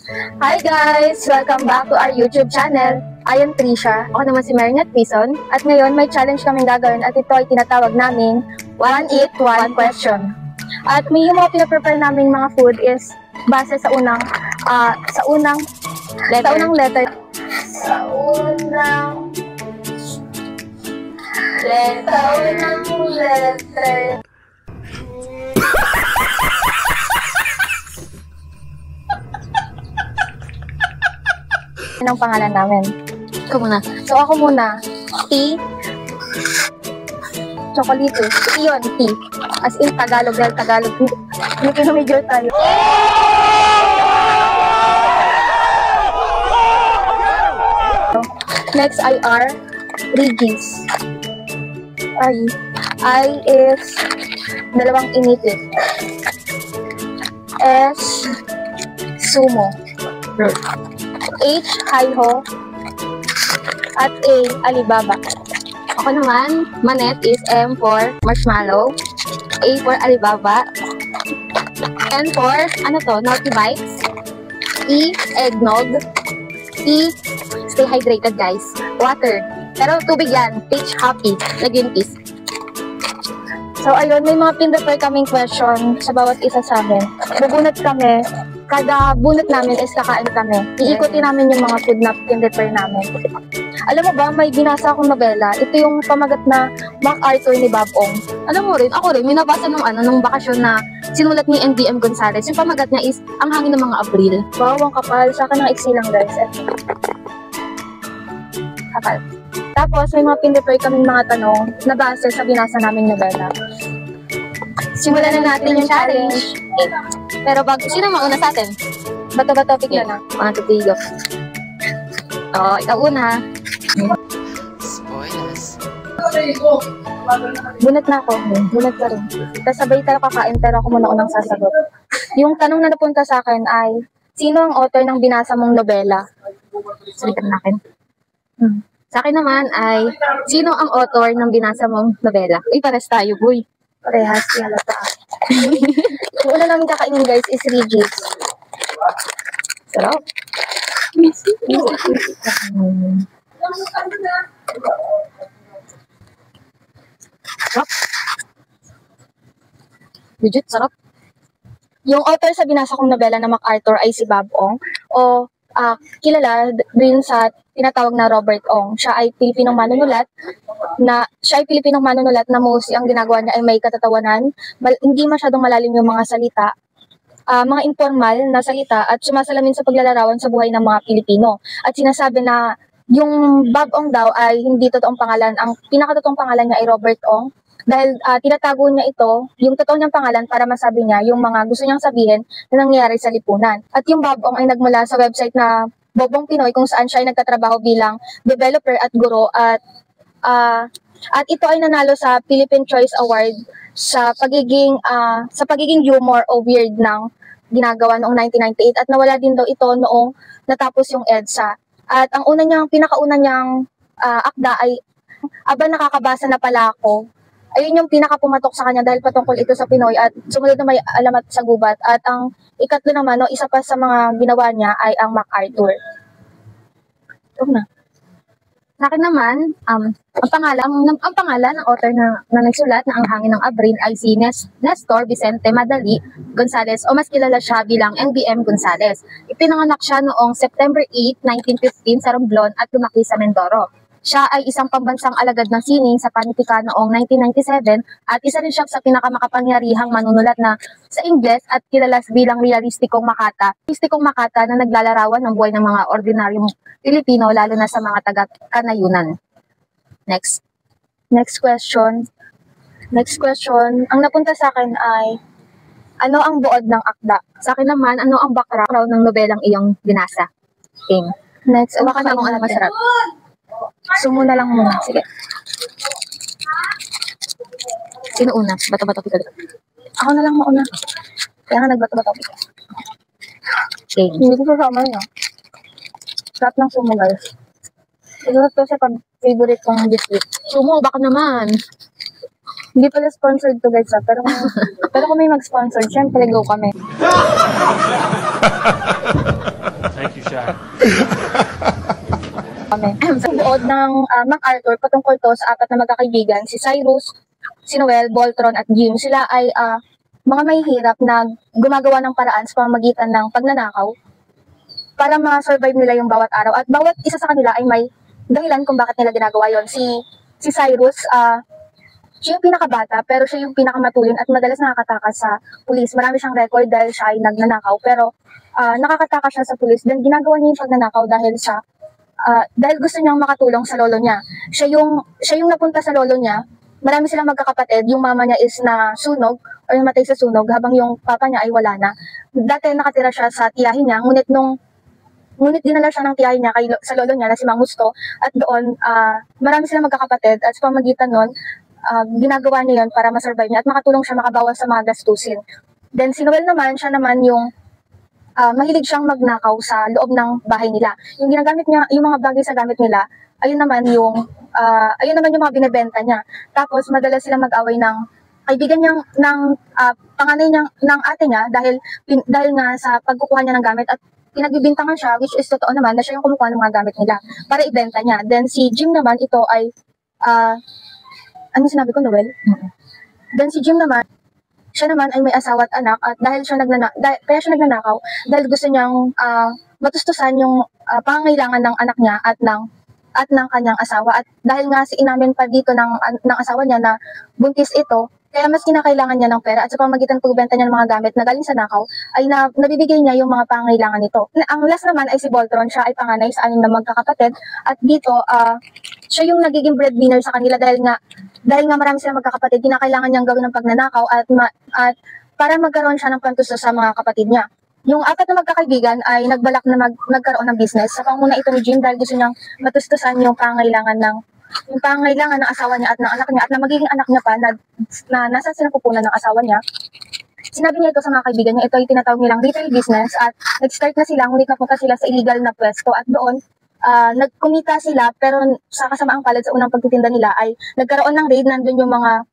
Hi guys! Welcome back to our YouTube channel. I am Trisha. Ako naman si Marinette Pison. At ngayon may challenge kaming gagawin at ito ay tinatawag namin One Eat, One Question. At may yung mga pinaprepare namin mga food is base sa unang letter. Ang pangalan namin. Ikaw muna. So ako muna. T. Chocolate. Iyon, T. As in Tagalog dahil Tagalog. Filipino major tayo. Next ay R. Regis. I is dalawang initin. S. Sumo. H, Hi-Ho, at A, Alibaba. Ako naman, Manette is M for marshmallow, A for Alibaba, N for, Naughty Bites, E, eggnog, P, stay hydrated guys, water. Pero tubig yan, H, happy, na green peas. So ayun, may mga pin-prepare kaming question sa bawat isa sa amin. Bubunot kami. Kada bunot namin is kakain kami. Iikutin namin yung mga food na pin-prepare namin. Alam mo ba, may binasa akong nobela. Ito yung pamagat na MacArthur ni Bob Ong. Alam mo rin, ako rin, may nabasa nung bakasyon na sinulat ni NBM Gonzales. Yung pamagat niya is Ang Hangin ng Mga Abril. Wow, ang kapal. Sa akin ang iksi lang guys. Kapal. Tapos may mga pin-prepare kaming mga tanong na base sa binasa naming nobela. Simulan na natin yung challenge. Pero sino mauna sa atin? Bato-bato, bigla na. 1, 2, 3, go. Oo, ikaw una. Spoilers. Bunot na ako. Bunot ka rin. Tapos sabay tayo kakain, pero ako muna unang sasagot. Yung tanong na napunta sa akin ay, sino ang author ng binasa mong nobela? Salitan natin. Sa akin naman ay, sino ang author ng binasa mong nobela? Uy, pares tayo, boy. Parehas, yalata. Yung una namin kakainin guys is Regis. Sarap. Sarap. Legit, sarap. Yung author sa binasa kong nobela na MacArthur ay si Bob Ong o kilala din sa tinatawag na Robert Ong. Siya ay Pilipinong manunulat na mostly ang ginagawa niya ay may katatawanan, hindi masyadong malalim yung mga salita, mga informal na salita at sumasalamin sa paglalarawan sa buhay ng mga Pilipino. At sinasabi na yung Bob Ong daw ay hindi totoong pangalan, ang pinakatotoong pangalan niya ay Robert Ong dahil tinatago niya ito, yung totoo niyang pangalan para masabi niya yung mga gusto niyang sabihin na nangyayari sa lipunan. At yung Bob Ong ay nagmula sa website na Bobong Pinoy kung saan siya ay nagtatrabaho bilang developer at guro at ito ay nanalo sa Philippine Choice Award sa pagiging humor o weird ng ginagawa noong 1998 at nawala din daw ito noong natapos yung EDSA. At ang pinakauna niyang akda ay aba nakakabasa na pala ako. Ayun yung pinakapumatok sa kanya dahil patungkol ito sa Pinoy at sumunod na may alamat sa gubat. At ang ikatlo naman, isa pa sa mga ginawa niya ay ang MacArthur. Ito na. Sa akin naman, ang pangalan ng author na nagsulat na Ang Hangin ng Abril ay si Nestor Vicente Madali Gonzales o mas kilala siya bilang NBM Gonzales. Ipinanganak siya noong September 8, 1915 sa Romblon at lumaki sa Mindoro. Siya ay isang pambansang alagad ng sining sa Panitika noong 1997 at isa rin siya sa pinakamakapangyarihang manunulat na sa Ingles at kilala bilang realistikong makata. Realistikong makata na naglalarawan ng buhay ng mga ordinaryong Pilipino lalo na sa mga taga-kanayunan. Next question. Ang napunta sa akin ay, ano ang buod ng akda? Sa akin naman, ano ang background ng nobelang iyong binasa? Okay. Next, Baka na kung ano masarap. Sumo na lang muna. Sige. Sino una? Bato-bato pika. Ako na lang mauna. Kaya nga nagbato-bato pika. Okay. Hindi ko sasama yun. Sarap ng sumo guys. Siguro to sa favorite kong biscuit. Sumo, baka naman. Hindi pala sponsored to guys pero kung may mag-sponsor, syempre go kami. Sa buod ng MacArthur patungkol to sa apat na magkakaibigan, si Cyrus, si Noel, Voltron at Jim. Sila ay mga mahihirap na gumagawa ng paraan sa pamamagitan ng pagnanakaw para ma-survive nila yung bawat araw. At bawat isa sa kanila ay may dahilan kung bakit nila ginagawa yon. Si Cyrus, siya yung pinakabata pero siya yung pinakamatulin at madalas nakakatakas sa pulis. Marami siyang record dahil siya ay nagnanakaw pero nakakatakas siya sa pulis. Then ginagawa niya yung pagnanakaw dahil gusto niyang makatulong sa lolo niya. Siya yung napunta sa lolo niya. Marami silang magkakapatid. Yung mama niya is na sunog o namatay sa sunog habang yung papa niya ay wala na. Dati nakatira siya sa tiyahin niya, ngunit dinala siya ng tiyahin niya sa lolo niya na si Mang Gusto at doon marami silang magkakapatid at sa pamagitan nun ginagawa niya yun para masurvive niya at makatulong siya makabawas sa mga gastusin. Then si Noel naman, siya naman yung mahilig siyang magnakaw sa loob ng bahay nila. Yung ginagamit niya, yung mga bagay sa gamit nila, ayun naman yung mga binebenta niya. Tapos madalas silang mag-away ng kaibigan niyang panganay niyang ng ate niya dahil nga sa pagkukuha niya ng gamit at pinagbibintangan siya, which is totoo naman na siya yung kumukuha ng mga gamit nila para ibenta niya. Then si Jim naman, ito ay ano sinabi ko, Noel? Then si Jim naman, siya naman ay may asawa at anak at dahil kaya siya nagnanakaw dahil gusto niyang matustusan yung pangangailangan ng anak niya at ng kanyang asawa. At dahil nga si inamin pa dito ng asawa niya na buntis ito, kaya mas kinakailangan niya ng pera at sa pamamagitan ng pagbenta niya ng mga gamit na galing sa nakaw ay nabibigay niya yung mga pangangailangan nito. Ang last naman ay si Voltron, siya ay panganay sa 6 na magkakapatid at dito siya yung nagiging breadwinner sa kanila dahil nga marami silang magkakapatid, kinakailangan niyang gawin ng pagnanakaw at para magkaroon siya ng pantustos sa mga kapatid niya. Yung 4 na magkakaibigan ay nagbalak na nagkaroon ng business sa panguna ito ni Jim dahil gusto niyang matustusan yung pangangailangan ng asawa niya at ng anak niya at na magiging anak niya pa na nasa sinapupunan ng asawa niya. Sinabi niya ito sa mga kaibigan niya, ito ay tinatawag nilang retail business at nag-start na sila, ngunit napunta sila sa illegal na pwesto at doon nagkumita sila pero sa kasamaang palad sa unang pagtitinda nila ay nagkaroon ng raid. Nandun yung mga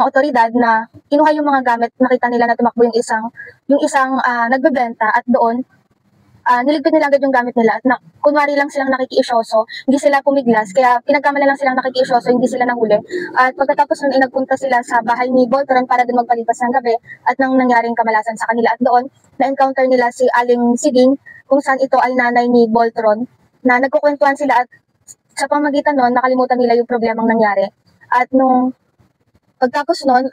otoridad na kinuha yung mga gamit, nakita nila na tumakbo yung isang nagbebenta at doon niligpit nila agad yung gamit nila at kunwari lang silang nakikiisyoso, hindi sila pumiglas, kaya pinagkamala lang silang nakikiisyoso, hindi sila nahuli. At pagkatapos nun ay nagpunta sila sa bahay ni Voltron para doon magpalipas ng gabi at nang nangyaring kamalasan sa kanila. At doon, na-encounter nila si Aling Siding, kung saan ito ay nanay ni Voltron, na nagkukwentuhan sila at sa pamagitan nun, nakalimutan nila yung problemang nangyari. At nung pagtapos nun,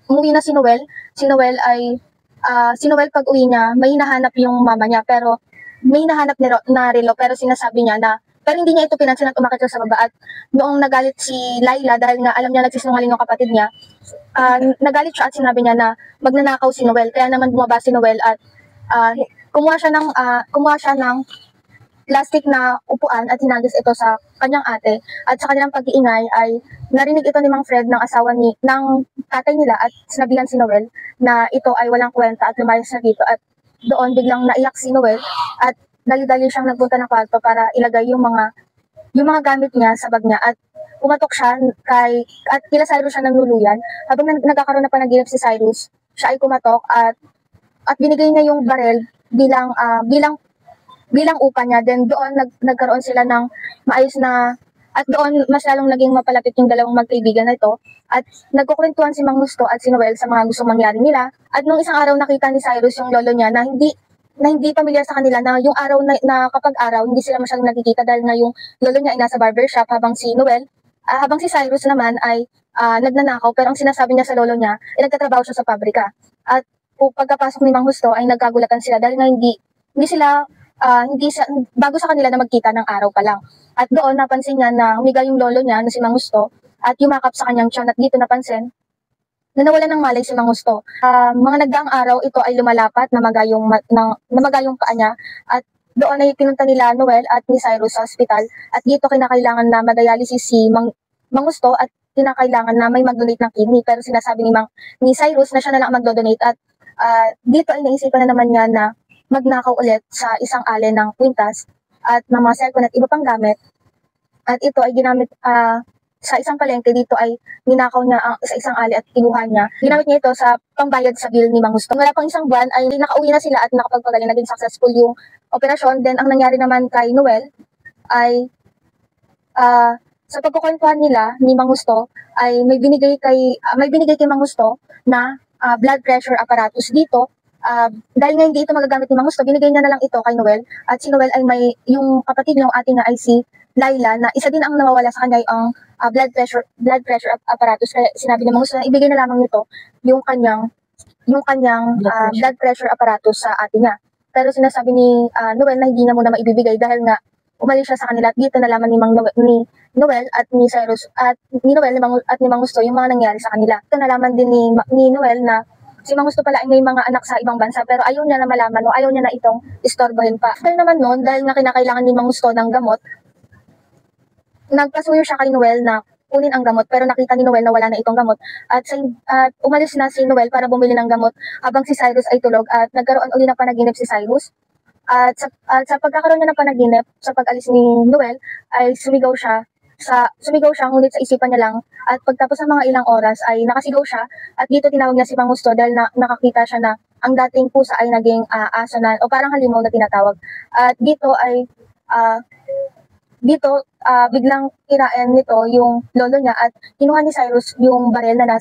umuwi na si Noel. Si Noel pag uwi niya, may hinahanap yung mama niya pero may hinahanap na relo pero sinasabi niya pero hindi niya ito pinansin at umakit siya sa baba. At noong nagalit si Laila dahil nga alam niya nagsisinungaling yung kapatid niya, nagalit siya at sinabi niya na magnanakaw si Noel. Kaya naman bumaba si Noel at kumuha siya ng plastic na upuan at hinagis ito sa kanyang ate. At sa kanilang pag-iingay ay narinig ito ni Mang Fred ng asawa ng tatay nila at sinabihan si Noel na ito ay walang kwenta at lumayas na dito. At doon biglang naiyak si Noel at dali-dali siyang nagpunta ng kwarto para ilagay yung mga gamit niya sa bag niya at pumatok siya at kila Cyrus siya nagluluyan. Habang nagkakaroon na panaginip si Cyrus, siya ay kumatok at binigay niya yung barel bilang upa niya. Then doon nagkaroon sila ng maayos na at doon mas lalong naging mapalapit yung dalawang magkaibigan na ito at nagkukwentuhan si Mang Gusto at si Noel sa mga gustong mangyari nila. At nung isang araw nakita ni Cyrus yung lolo niya na hindi pamilyar sa kanila na yung araw na kapag araw hindi sila masyadong nakikita dahil nga yung lolo niya ay nasa barbershop habang si Cyrus naman ay nagnanakaw pero ang sinasabi niya sa lolo niya ay nagtatrabaho siya sa pabrika. At pagkapasok ni Mang Gusto ay nagkagulatan sila dahil nga bago sa kanila na magkita ng araw pa lang. At doon napansin niya na humiga yung lolo niya na si Mang Gusto at yumakap sa kanyang tiyan at dito napansin na nawalan ng malay si Mang Gusto. Mga nagdaang araw ito ay lumalapat na magayong paa niya at doon ay pinunta nila Noel at ni Cyrus sa ospital at dito kinakailangan na madialysis si Mang Gusto at kinakailangan na may mag-donate ng kidney pero sinasabi ni Cyrus na siya na lang magdo-donate at dito ay naisipan na naman niya na magnakaw ulit sa isang ale ng kwintas at ng mga cellphone at iba pang gamit. At ito ay ginamit sa isang palengke. Dito ay ninakaw niya sa isang ali at kinuha niya. Ginamit niya ito sa pambayad sa bill ni Mang Gusto. Wala pang isang buwan ay nakauwi na sila at nakapagpagaling. Naging successful yung operasyon. Then ang nangyari naman kay Noel ay sa pagkukwentuhan nila ni Mang Justo ay may binigay kay Mang Justo na blood pressure apparatus dito. Dahil nga hindi ito magagamit ni Mang Justo, binigay niya na lang ito kay Noel. At si Noel ay yung kapatid niyang ate niya ay si Laila, na isa din ang nawawala sa kanya ang blood pressure apparatus. Kaya sinabi ni Mang Justo na ibigay na lamang nito yung kanyang blood pressure apparatus sa ate niya. Pero sinasabi ni Noel na hindi na muna maibibigay dahil nga umalis siya sa kanila, at dito nalaman ni Noel at ni Cyrus at ni Noel at ni Mang Justo yung mga nangyari sa kanila. Ito nalaman din ni Noel na si Mang Justo pala ay may mga anak sa ibang bansa, pero ayaw niya na malaman o ayaw niya na itong istorbohin pa. After naman noon, dahil nga kinakailangan ni Mang Justo ng gamot, nagpasuyo siya kay Noel na kunin ang gamot, pero nakita ni Noel na wala na itong gamot, at umalis na si Noel para bumili ng gamot habang si Cyrus ay tulog, at nagkaroon uli ng panaginip si Cyrus. At sa pagkakaroon niya ng panaginip, sa pag-alis ni Noel, ay sumigaw siya, ngunit sa isipan niya lang, at pagtapos ng mga ilang oras ay nakasigaw siya, at dito tinawag niya si Mang Justo dahil nakakita siya na ang dating pusa ay naging aso na, o parang halimaw na tinatawag. At biglang kinain nito yung lolo niya, at kinuha ni Cyrus yung barel na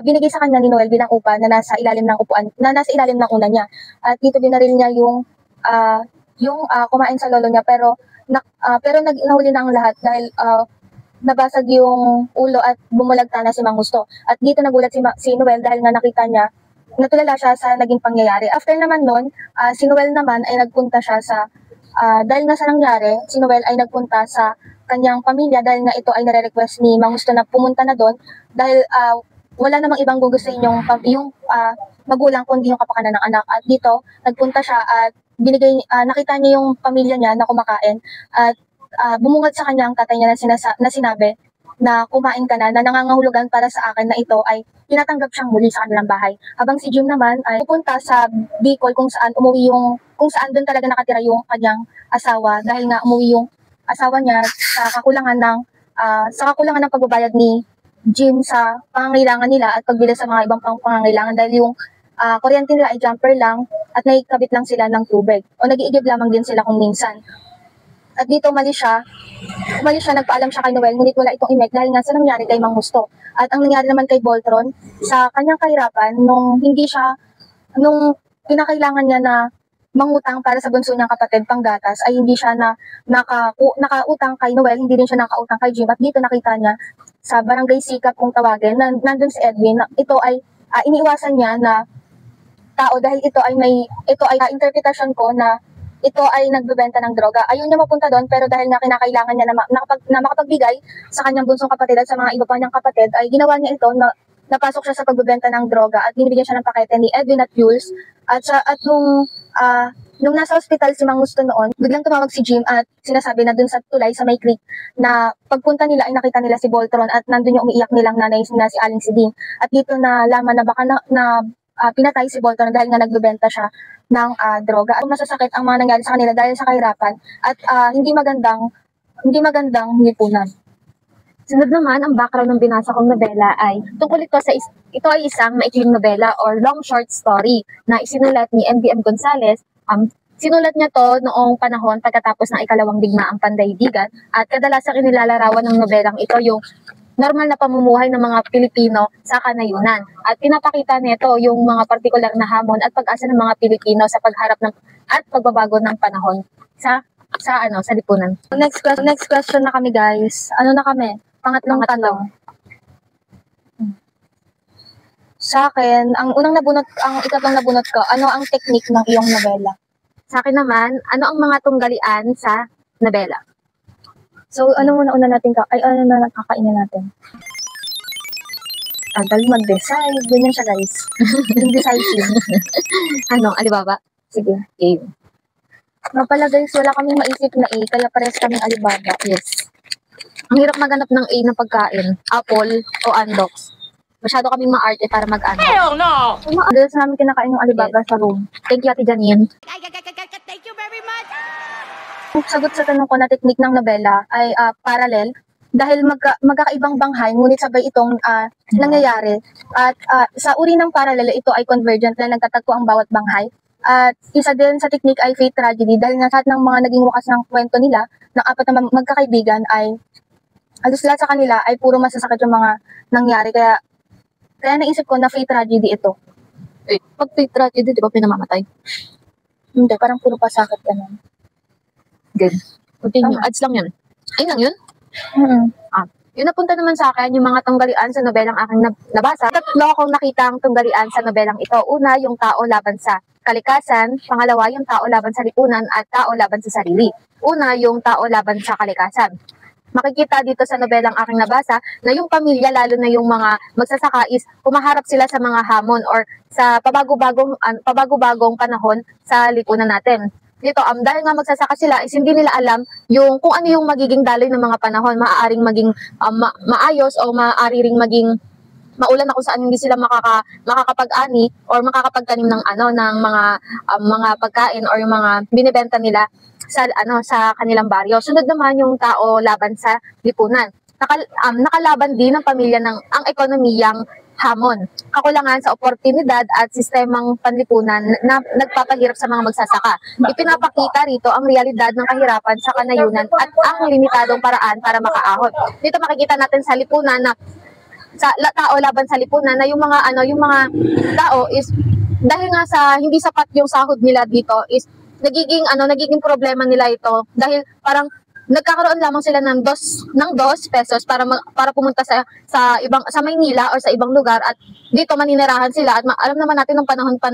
binigay sa kanya ni Noel bilang upa na nasa ilalim ng upuan, na nasa ilalim ng una niya. At dito binaril niya yung kumain sa lolo niya, pero nahuli na ang lahat dahil nabasag yung ulo at bumulagta na si Mang Justo. At dito nagulat si Noel dahil nga nakita niya, natulala siya sa naging pangyayari. After naman nun, si Noel naman ay nagpunta siya dahil nga sa nangyari, si Noel ay nagpunta sa kanyang pamilya dahil nga ito ay nare-request ni Mang Justo na pumunta na doon dahil wala namang ibang gugustuhin yung magulang kundi yung kapakanan ng anak. At dito, nagpunta siya at nakita niya yung pamilya niya na kumakain, at bumungad sa kanya ang tatay niya na sinabi na kumain ka na nangangahulugan para sa akin na ito ay tinatanggap siyang muli sa kanilang bahay. Habang si Jim naman ay pupunta sa Bicol kung saan doon talaga nakatira yung kanyang asawa, dahil nga umuwi yung asawa niya sa kakulangan ng pagbabayad ni Jim sa pangangailangan nila at pagbili sa mga ibang pangangailangan, dahil yung kuryente nila ay jumper lang at naikabit lang sila ng tubig o nag-iigib lamang din sila kung minsan. At dito umalis siya, nagpaalam siya kay Noel, ngunit wala itong inek dahil nga sa nangyari kay Mang Justo. At ang nangyari naman kay Voltron, sa kanyang kahirapan, nung pinakailangan niya na mangutang para sa bunso niyang kapatid panggatas, ay hindi siya nakautang kay Noel, hindi rin siya nakautang kay Jim. At dito nakita niya sa barangay Sikap kung tawagin, nandun si Edwin, na ito ay iniiwasan niya na tao dahil ito ay interpretasyon ko na ito ay nagbebenta ng droga. Ayun niya mapunta doon, pero dahil nga kinakailangan niya na makapagbigay sa kanyang bunsong kapatid at sa mga iba pa niyang kapatid, ay ginawa niya ito na napasok siya sa pagbebenta ng droga, at binibigyan siya ng pakete ni Edwin at Jules. At nung nasa hospital si Mang Justo noon, biglang tumawag si Jim at sinasabi na dun sa tulay sa May Creek na pagpunta nila ay nakita nila si Voltron, at nandun yung umiiyak nilang nanay na si Aling Siding. At dito na laman na baka pinatay si Voltron dahil nga nagbebenta siya ng droga. At masasakit ang mga nangyari sa kanila dahil sa kahirapan at hindi magandang lipunan. Sunod naman, ang background ng binasa kong nobela ay tungkol ito ay isang maikling nobela or long short story na isinulat ni M.B.M. Gonzales. Sinulat niya to noong panahon pagkatapos ng ikalawang digmaang pandaigdigan, at kadalasang inilalarawan ng nobelang ito yung normal na pamumuhay ng mga Pilipino sa kanayunan. At pinapakita nito yung mga partikular na hamon at pag-asa ng mga Pilipino sa pagharap at pagbabago ng panahon sa lipunan. Next question na kami, guys. Ano na kami? Pangatlong tanong. Sa akin, ang ikatlong nabunot ko, ano ang technique ng iyong nobela? Sa akin naman, ano ang mga tunggalian sa nobela? So, ano muna natin ano na kakainin natin? Tagal mag-decide. Ganyan siya, guys. Indecisive. Alibaba? Sige. Okay. Pala, guys, wala kaming maisip na A, kaya pares kaming alibaba. Yes. Ang hirap maghanap ng A na pagkain. Apple o Andox. Masyado kaming ma-arte para mag-ano. Hell no! Madalas namin kinakain yung alibaba sa room. Thank you, Ate Janine. Thank you very much! Ang sagot sa tanong ko na technique ng nobela ay parallel, dahil magkakaibang banghay, ngunit sabay itong nangyayari. At sa uri ng parallel, ito ay convergent na nagtatagpo ang bawat banghay. At isa din sa technique ay fate tragedy dahil nga lahat ng mga naging wakas ng kwento nila ng apat na magkakaibigan ay halos lahat sa kanila ay puro masasakit yung mga nangyari. Kaya naisip ko na fate tragedy ito. Pag fate tragedy, di ba pinamamatay? Hindi, parang puro pasakit ganun. Good. Continue. Tama. Ads lang yun. Ayun lang yun? Yung napunta naman sa akin, yung mga tunggalian sa nobelang aking nabasa. Tatlo akong nakitang tunggalian sa nobelang ito. Una, yung tao laban sa kalikasan. Pangalawa, yung tao laban sa lipunan at tao laban sa sarili. Una, yung tao laban sa kalikasan. Makikita dito sa nobelang aking nabasa na yung pamilya, lalo na yung mga magsasaka is humaharap sila sa mga hamon or sa pabago-bagong panahon sa lipunan natin. Dito, dahil nga magsasaka sila is hindi nila alam yung kung ano yung magiging daloy ng mga panahon. Maaaring maging maayos o maaari ring maging maulan na kung saan hindi sila makakapag-ani or makakapagtanim ng mga pagkain or yung mga binebenta nila sa kanilang baryo. Sunod naman yung tao laban sa lipunan. Nakalaban din ng pamilya ang ekonomiyang hamon, kakulangan sa oportunidad at sistemang panlipunan na nagpapahirap sa mga magsasaka. Ipinapakita rito ang realidad ng kahirapan sa kanayunan at ang limitadong paraan para makaahon. Dito makikita natin sa lipunan na tao laban sa lipunan na yung mga tao is dahil nga sa hindi sapat yung sahod nila dito is nagiging problema nila ito dahil parang nagkakaroon lamang sila ng 2 pesos para pumunta sa Maynila or sa ibang lugar at dito maninirahan sila at alam naman natin nung panahon pa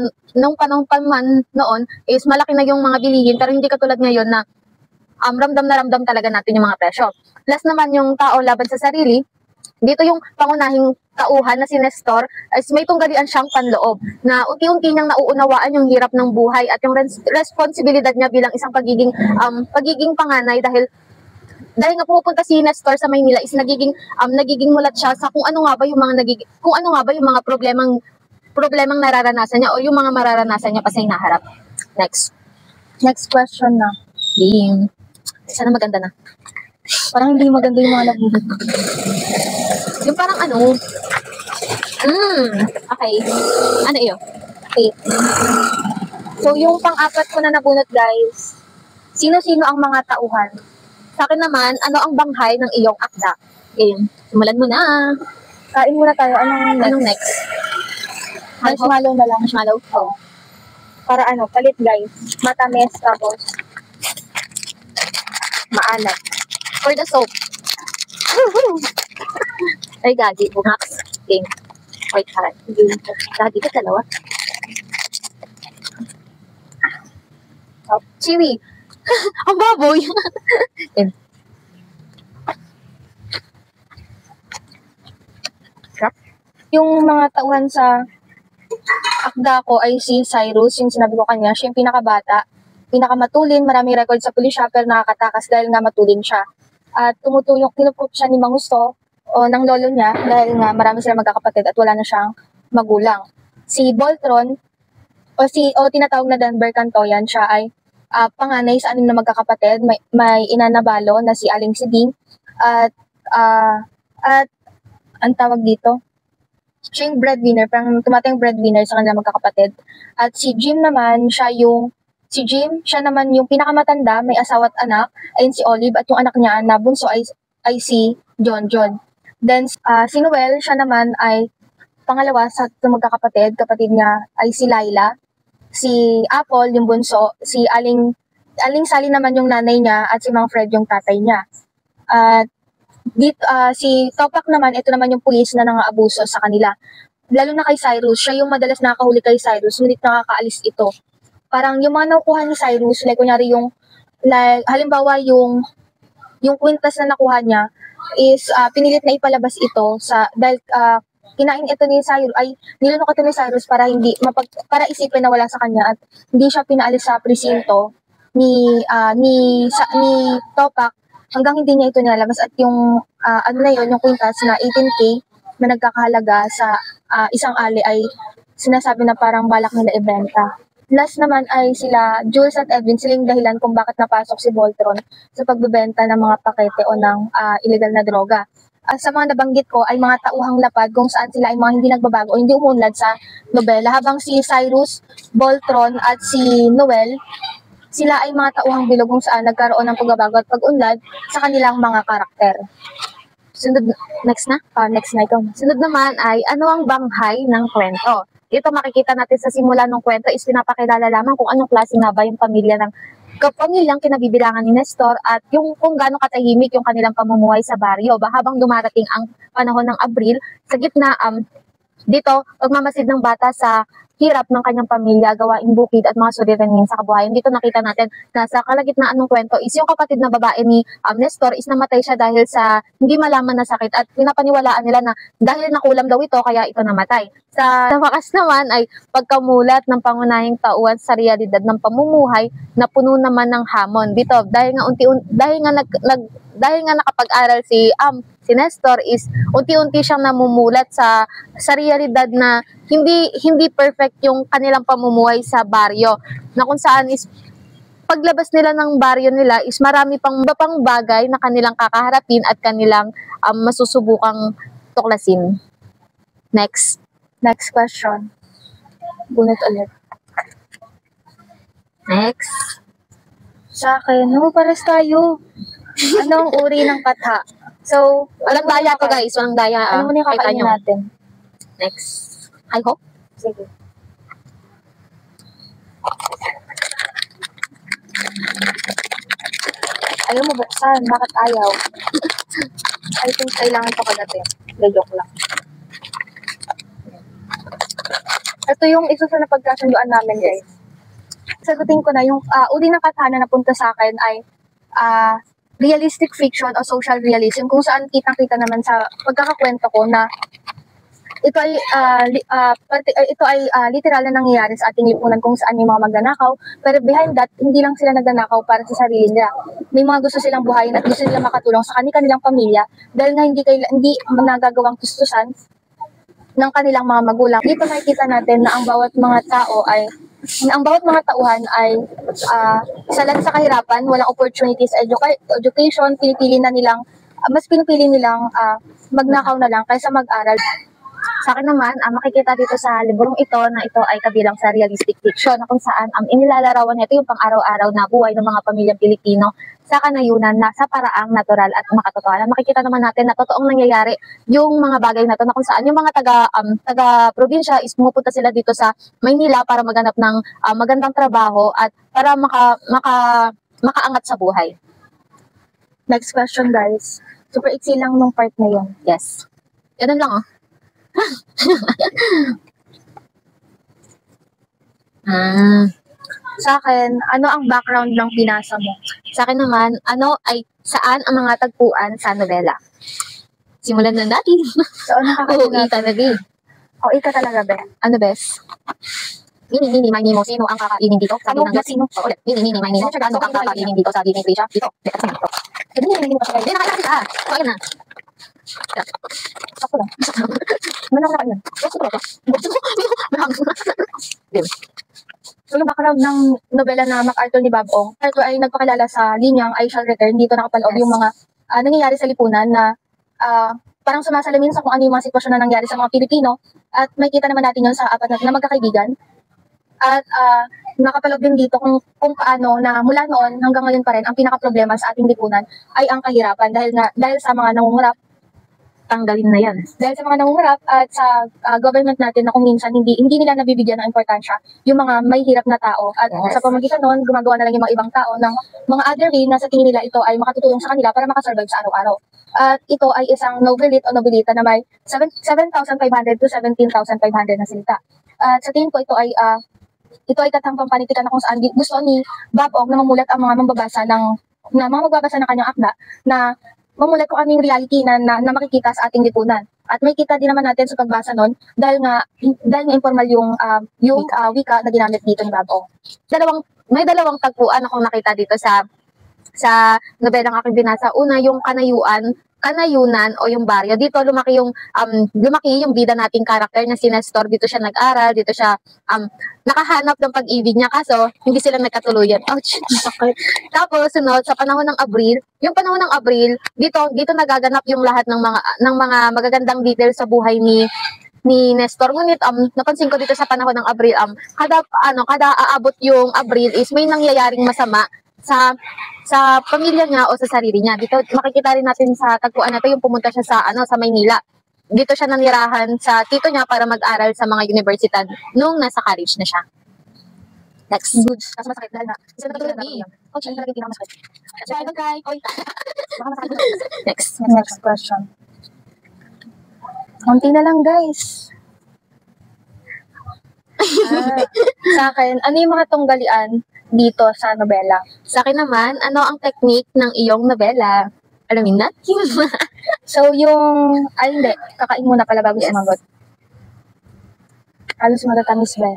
man noon is malaki na yung mga bilihin pero hindi katulad ngayon na ramdam na ramdam talaga natin yung mga presyo. Last naman yung tao laban sa sarili. Dito yung pangunahing tauhan na si Nestor ay may tunggalian siyang panloob na unti-unti niyang nauunawaan yung hirap ng buhay at yung responsibilidad niya bilang isang pagiging panganay dahil nga pumupunta si Nestor sa Maynila is nagiging mulat siya sa kung ano nga ba yung mga problemang nararanasan niya o yung mga mararanasan niya pa sa hinaharap. Next question na. Game. Sana maganda na. Parang hindi maganda yung mga nabuhat. Yung parang okay. Ano iyo? Okay. So, yung pang-apat ko na nabunot, guys, sino-sino ang mga tauhan? Sa akin naman, ano ang banghay ng iyong akda? Game. Simulan mo na. Kain muna tayo. Anong next? Marshmallow na lang. Marshmallow? Oh. Para palit, guys. Matamis, tapos maalat. For the soap. Ay, gagi. Bungaks. Game. Wait, harap. Gagi ka dalawa. Chewy. Ang baboy. Yung mga tauhan sa akda ko ay si Cyrus, yung sinabi ko kanya, siya yung pinakabata, pinakamatulin, maraming record sa pulisya pero nakakatakas dahil nga matulin siya. At tinuprove siya ni Mangusto o ng lolo niya dahil nga marami silang magkakapatid at wala na siyang magulang. Si Voltron o tinatawag na Denver Cantoyan, siya ay panganay sa 6 na magkakapatid, may ina na balo na si Aling Siding at ang tawag dito, siya yung breadwinner, parang tumatayong breadwinner sa kanilang magkakapatid. At si Jim naman, siya naman yung pinakamatanda, may asawa at anak, ayun si Olive, at yung anak niya na bunso ay si John. Then, si Noel, siya naman ay pangalawa sa magkakapatid, kapatid niya ay si Laila, si Apple, yung bunso, si Aling Sally naman yung nanay niya, at si Mang Fred yung tatay niya. At si Topak naman, ito naman yung pulis na nang-aabuso sa kanila. Lalo na kay Cyrus, siya yung madalas nakakahuli kay Cyrus, ngunit nakakaalis ito. Parang yung mga nakukuha ni Cyrus, kunyari halimbawa yung kwintas na nakuha niya is pinilit na ipalabas ito dahil kinain ito ni Cyrus, nilunok ito ni Cyrus para isipin na wala sa kanya at hindi siya pinaalis sa presinto ni Topak hanggang hindi niya ito nilalabas at yung yung kwintas na 18K na nagkakahalaga sa isang ali ay sinasabi na parang balak nila ibenta. Last naman ay sila Jules at Edwin, sila yung dahilan kung bakit napasok si Voltron sa pagbebenta ng mga pakete o ng illegal na droga. Sa mga nabanggit ko ay mga tauhang lapad kung saan sila ay mga hindi nagbabago o hindi umunlad sa nobela, habang si Cyrus, Voltron at si Noel, sila ay mga tauhang bilog kung saan nagkaroon ng pagbabago at pag-unlad sa kanilang mga karakter. Sunod, next na? Next na ito. Sunod naman ay ano ang banghay ng kwento? Ito makikita natin sa simula ng kwento is pinapakilala lamang kung anong klase nga ba yung pamilya ng pamilyang kinabibilangan ni Nestor at yung kung gaano katahimik yung kanilang pamumuhay sa baryo habang dumarating ang panahon ng Abril sa gitna dito pagmamasid ng bata sa hirap ng kanyang pamilya, gawaing bukid at mga suliranin sa kabuhayan. Dito nakita natin na sa kalagitnaan ng kwento is yung kapatid na babae ni Nestor is namatay siya dahil sa hindi malaman na sakit at pinapaniwalaan nila na dahil nakulam daw ito kaya ito namatay. Sa wakas naman ay pagkamulat ng pangunahing tauhan sa realidad ng pamumuhay na puno naman ng hamon. Dito dahil nga nakapag-aral si Nestor is unti-unti siyang namumulat sa realidad na hindi perfect yung kanilang pamumuhay sa baryo, na kung saan is paglabas nila ng baryo nila is marami pang bagay na kanilang kakaharapin at kanilang masusubukang tuklasin. Next question. Bunot ulit. Next. Sa akin, pares tayo. Anong uri ng katha? So, Walang daya to guys, walang daya. Ano muna yung Kita kakainin nyo. natin? Next. I hope. Sige. Ayaw mo buksan. Bakit ayaw? I think kailangan ito kagatin. Joke lang. Ito yung isa sa napagkasunduan namin, guys. Sagutin ko na, yung uri ng katana na napunta sa akin ay realistic fiction o social realism, kung saan kitang-kita naman sa pagkakakwento ko na ito ay literal na nangyayari sa ating lipunan, kung saan may mga magnanakaw, pero behind that, hindi lang sila nagnanakaw para sa sarili nila. May mga gusto silang buhayin at gusto nilang makatulong sa kanilang pamilya dahil nga hindi nagagawang gustusan ng kanilang mga magulang. Dito makikita natin na ang bawat mga tauhan ay salat sa kahirapan, walang opportunities, education, mas pinipili nilang magnakaw na lang kaysa mag-aral. Sa akin naman, makikita dito sa librong ito na ito ay kabilang sa realistic fiction na kung saan inilalarawan nito yung pang-araw-araw na buhay ng mga pamilyang Pilipino sa kanayunan na sa paraang natural at makatotohanan. Makikita naman natin na totoong nangyayari yung mga bagay na to, na kung saan yung mga taga-probinsya is pumupunta sila dito sa Maynila para maganap ng magandang trabaho at para makaangat sa buhay. Next question, guys. Super iksi lang nung part na yun. Yes. Ganun lang Sa akin, ano ang background ng binasa mo? Sa akin naman, saan ang mga tagpuan sa nobela? Simulan na natin. So, ano Ika na, Be. Ika talaga, Be. Ano, bes? Mini, may mo. Sino ang kakainin dito? Sabi ng sino? Ulit. Mini, may mo. Ano ang kakainin dito? Sabi ng Grisha? Dito. Mini mo kasi. Hindi, nakakita ka. So, ayun na. Ako lang. Ano ako yun? So, yung background ng nobela na MacArthur ni Bob Ong, Arthur ay nagpakilala sa linyang I Shall Return. Dito nakapaloob yung mga nangyayari sa lipunan na parang sumasalamin sa kung ano yung mga sitwasyon na nangyari sa mga Pilipino. At makikita naman natin yun sa apat na magkakaibigan. At nakapaloob din dito kung paano na mula noon hanggang ngayon pa rin ang pinaka-problema sa ating lipunan ay ang kahirapan dahil sa mga nangungurap. Tanggalin na yan. Dahil sa mga nangungurap at sa government natin na kung minsan hindi nila nabibigyan ng importansya yung mga may hirap na tao. At sa pamagitan noon, gumagawa na lang yung mga ibang tao ng mga other way na sa tingin nila ito ay makatutulong sa kanila para makasurvive sa araw-araw. At ito ay isang novelette o novelita na may 7,500 to 17,500 na salita. At sa tingin ko ito ay katang pampanitikan na kung saan gusto ni Bob Ong na mamulat ang mga magbabasa ng kanyang akda na mamulat kung ano yung reality na makikita sa ating lipunan. At may kita din naman natin sa pagbasa nun dahil nga informal yung wika na ginamit dito ni Bob Ong. May dalawang tagpuan akong nakita dito sa nobelang aking binasa. Una, yung kanayuan kanayunan o yung baryo. Dito lumaki yung bida nating karakter na si Nestor. Dito siya nag-aral, dito siya nakahanap ng pag-ibig niya, kaso hindi sila nagkatuluyan. Ouch. Sakit. Tapos sunod sa panahon ng Abril, yung panahon ng Abril, dito nagaganap yung lahat ng mga magagandang details sa buhay ni Nestor. Ngunit napansin ko dito sa panahon ng Abril, kada aabot yung Abril is may nangyayaring masama sa pamilya niya o sa sarili niya. Dito makikita rin natin sa tagpuan na to yung pumunta siya sa Maynila. Dito siya nanirahan sa tito niya para mag-aral sa mga universidad nung nasa college na siya. Next. Good. Kasi masakit dahil na. Kasi natutulog na Okay. ako. Okay, talaga yung pinakamasakit. So, I don't cry. Oy. Baka masakit. Next question. Konti na lang, guys. Sa akin, ano yung mga tunggalian dito sa nobela? Sa akin naman, ano ang technique ng iyong nobela? Alamin natin. So, hindi. Kakain muna pala bago Yes. sumagot. Halos matatamis ba?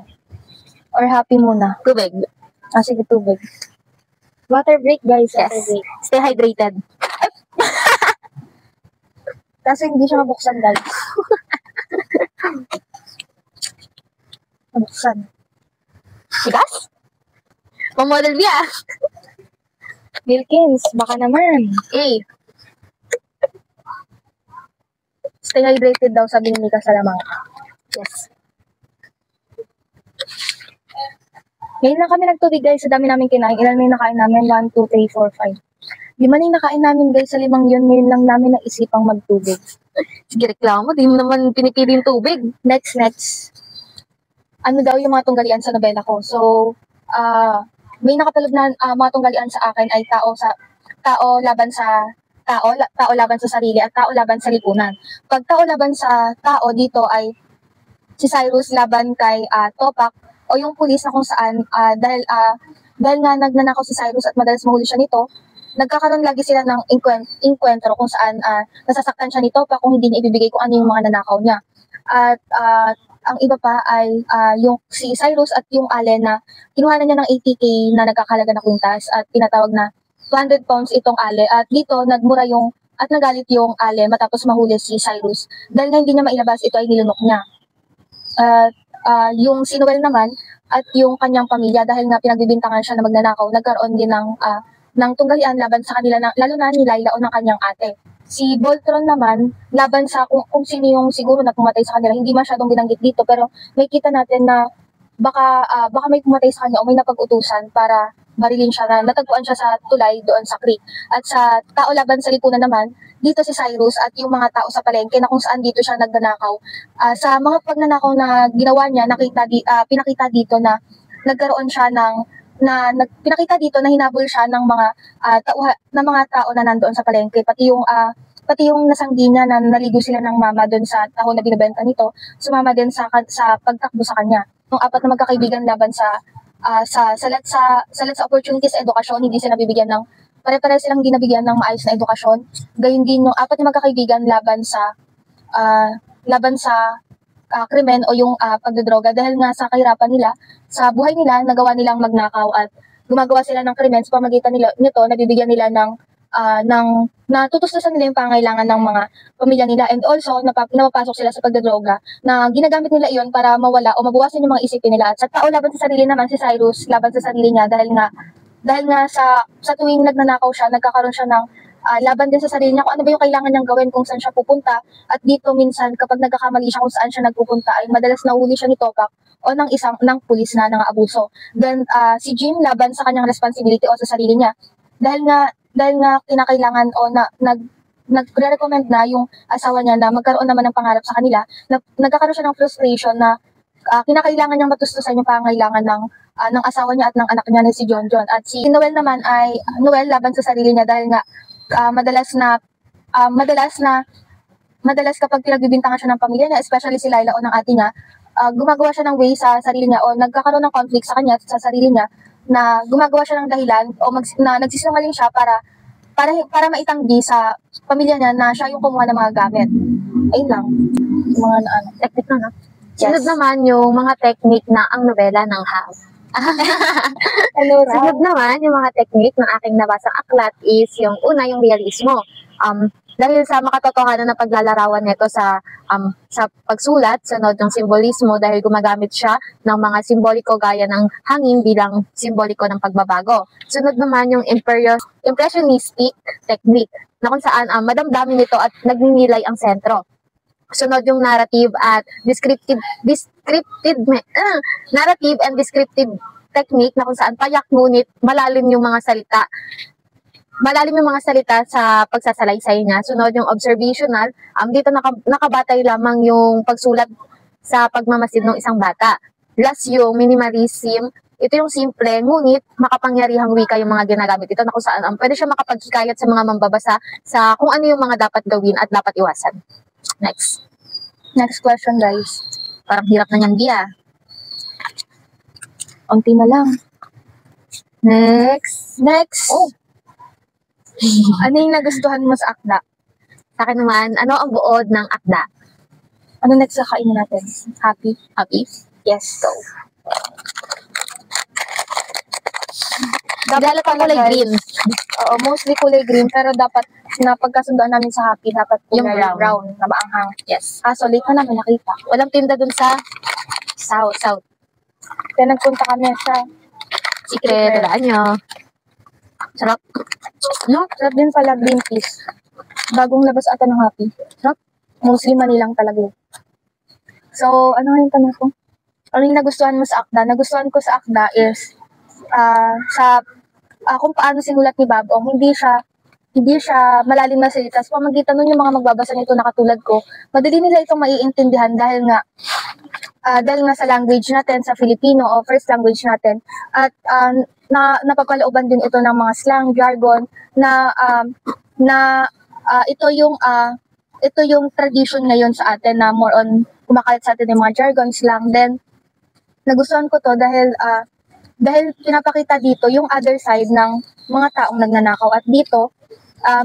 Or happy muna? Tubig. Sige, tubig. Water break, guys. Yes. Water break. Stay hydrated. Kasi hindi siya mabuksan, guys. Mabuksan. Tigas? Pamodel biya. Wilkins, baka naman. Stay hydrated daw, sabi ni Mika Salamangka. Yes. Ngayon lang kami nagtubig, guys. Sa dami namin kinain. Ilan may nakain namin? 1, 2, 3, 4, 5. 5 na yung nakain namin, guys. Sa 5 yun, ngayon lang namin naisipang magtubig. Sige, reklamo. Di mo naman pinipili yung tubig. Next. Ano daw yung mga tunggalian sa nobela ko? So, may nakatulog na mga tunggalian sa akin ay tao laban sa tao laban sa sarili at tao laban sa lipunan. Pag tao laban sa tao dito ay si Cyrus laban kay Topak o yung pulis na kung saan dahil nga nagnanakaw si Cyrus at madalas mahuli siya nito, nagkakaroon lagi sila ng inkwentro kung saan nasasaktan siya ni Topak kung hindi niya ibibigay kung ano yung mga nanakaw niya. At ang iba pa ay yung si Cyrus at yung Allen na kinuha na niya ng 80K na nagkakalaga na kwintas at tinatawag na 200 pounds itong Ale. At dito nagmura at nagalit yung Ale matapos mahuli si Cyrus. Dahil na hindi niya mailabas, ito ay nilunok niya. At yung si Noel naman at yung kanyang pamilya, dahil nga pinagbibintangan siya na magnanakaw, nagkaroon din ng tunggalian laban sa kanila, lalo na ni Laila o ng kanyang ate. Si Voltron naman, laban sa kung sino yung siguro na pumatay sa kanila. Hindi masyadong binanggit dito, pero may kita natin na baka may pumatay sa kanya o may napag-utusan para barilin siya na natagpuan siya sa tulay doon sa creek. At sa tao laban sa lipunan naman, dito si Cyrus at yung mga tao sa palengke na kung saan dito siya nagnanakaw. Sa mga pagnanakaw na ginawa niya, pinakita dito na nagkaroon siya pinakita dito na hinabol siya ng mga tao na nandoon sa palengke, pati yung nasanggi niya na naligo sila ng mama doon sa taho na binibenta nito, sumama din sa pagtakbo sa kanya. Yung 4 na magkakaibigan laban sa salat sa opportunities sa edukasyon, hindi sila nabibigyan ng pare-pare silang hindi nabigyan ng maayos na edukasyon. Gayun din yung 4 na magkakaibigan laban sa krimen o yung pagdodroga, dahil nga sa kahirapan nila, sa buhay nila, nagawa nilang magnakaw at gumagawa sila ng krimen sa pamagitan nito, nabibigyan nila natutustusan nila yung pangailangan ng mga pamilya nila, and also napapasok sila sa pagdodroga na ginagamit nila iyon para mawala o mabawasan yung mga isipin nila. At sa tao laban sa sarili naman, si Cyrus laban sa sarili niya dahil nga sa tuwing nagnanakaw siya, nagkakaroon siya ng laban din sa sarili niya kung ano ba yung kailangan niyang gawin, kung saan siya pupunta. At dito minsan kapag nagkakamali siya kung saan siya nagpupunta ay madalas nahuli siya ni Topak o ng pulis na nang-aabuso. Then si Jim laban sa kanyang responsibility o sa sarili niya dahil nga kinakailangan o nagre-recommend na yung asawa niya na magkaroon naman ng pangarap sa kanila, nagkakaroon siya ng frustration na kinakailangan niyang matustusan yung pangailangan ng asawa niya at ng anak niya na si John. At si Noel naman ay Noel laban sa sarili niya dahil nga madalas kapag pinagbibintangan siya ng pamilya niya, especially si Laila o ng ate niya, gumagawa siya ng way sa sarili niya o nagkakaroon ng conflict sa kanya at sa sarili niya na gumagawa siya ng dahilan o na nagsisinungaling siya para maitanggi sa pamilya niya na siya yung kumuha ng mga gamit. Ayun lang. Mga Technique na, no? Yes. Sunod naman yung mga technique na ang nobela ng House. Hello, Ra. Sunod naman yung mga technique ng aking nabasang aklat is yung una, yung realismo. Dahil sa makatotohanan na paglalarawan nito sa pagsulat, sunod ng simbolismo dahil gumagamit siya ng mga simboliko gaya ng hangin bilang simboliko ng pagbabago. Sunod naman yung impressionistic technique na kung saan madamdamin nito at nagninilay ang sentro. Sunod yung narrative at narrative and descriptive technique na kung saan payak ngunit malalim yung mga salita sa pagsasalaysay niya. Sunod yung observational, dito nakabatay lamang yung pagsulat sa pagmamasid ng isang bata. Last yung minimalism, ito yung simple ngunit makapangyarihang wika yung mga ginagamit ito na kung saan pwede siya makapaghikayat sa mga mambabasa sa kung ano yung mga dapat gawin at dapat iwasan. Next question, guys. Parang hirap na yan, Gia. Unti na lang. Next. Oh. Ano yung nagustuhan mo sa akda? Sa akin naman, ano ang buod ng akda? Ano next sa kainin natin? Happy? Happy? Yes. Go. Dapat kulay green. Oo, mostly kulay green, pero dapat na pagkasundoan namin sa happy, dapat Yung kulay brown. na maanghang. Yes. Kaso late na namin nakita. Walang tinda dun sa south. Kaya nagpunta kami sa Secret. Talaan nyo. Sarap. No? sarap din pala green peas. Bagong labas ata ng happy. Sarap. Mostly Manilang talaga. So, ano yung tanong ko? Ano yung nagustuhan mo sa akda? Nagustuhan ko sa akda is kung paano sinulat ni Babong, hindi siya malalim na salita. Sa pamagitan nun yung mga magbabasa nito na katulad ko, madali nila itong maiintindihan dahil nga sa language natin, sa Filipino o first language natin. At napapalooban din ito ng mga slang, jargon ito yung tradition ngayon sa atin na more on kumakalat sa atin yung mga jargon, slang. Then nagustuhan ko to dahil pinapakita dito yung other side ng mga taong nagnanakaw. At dito,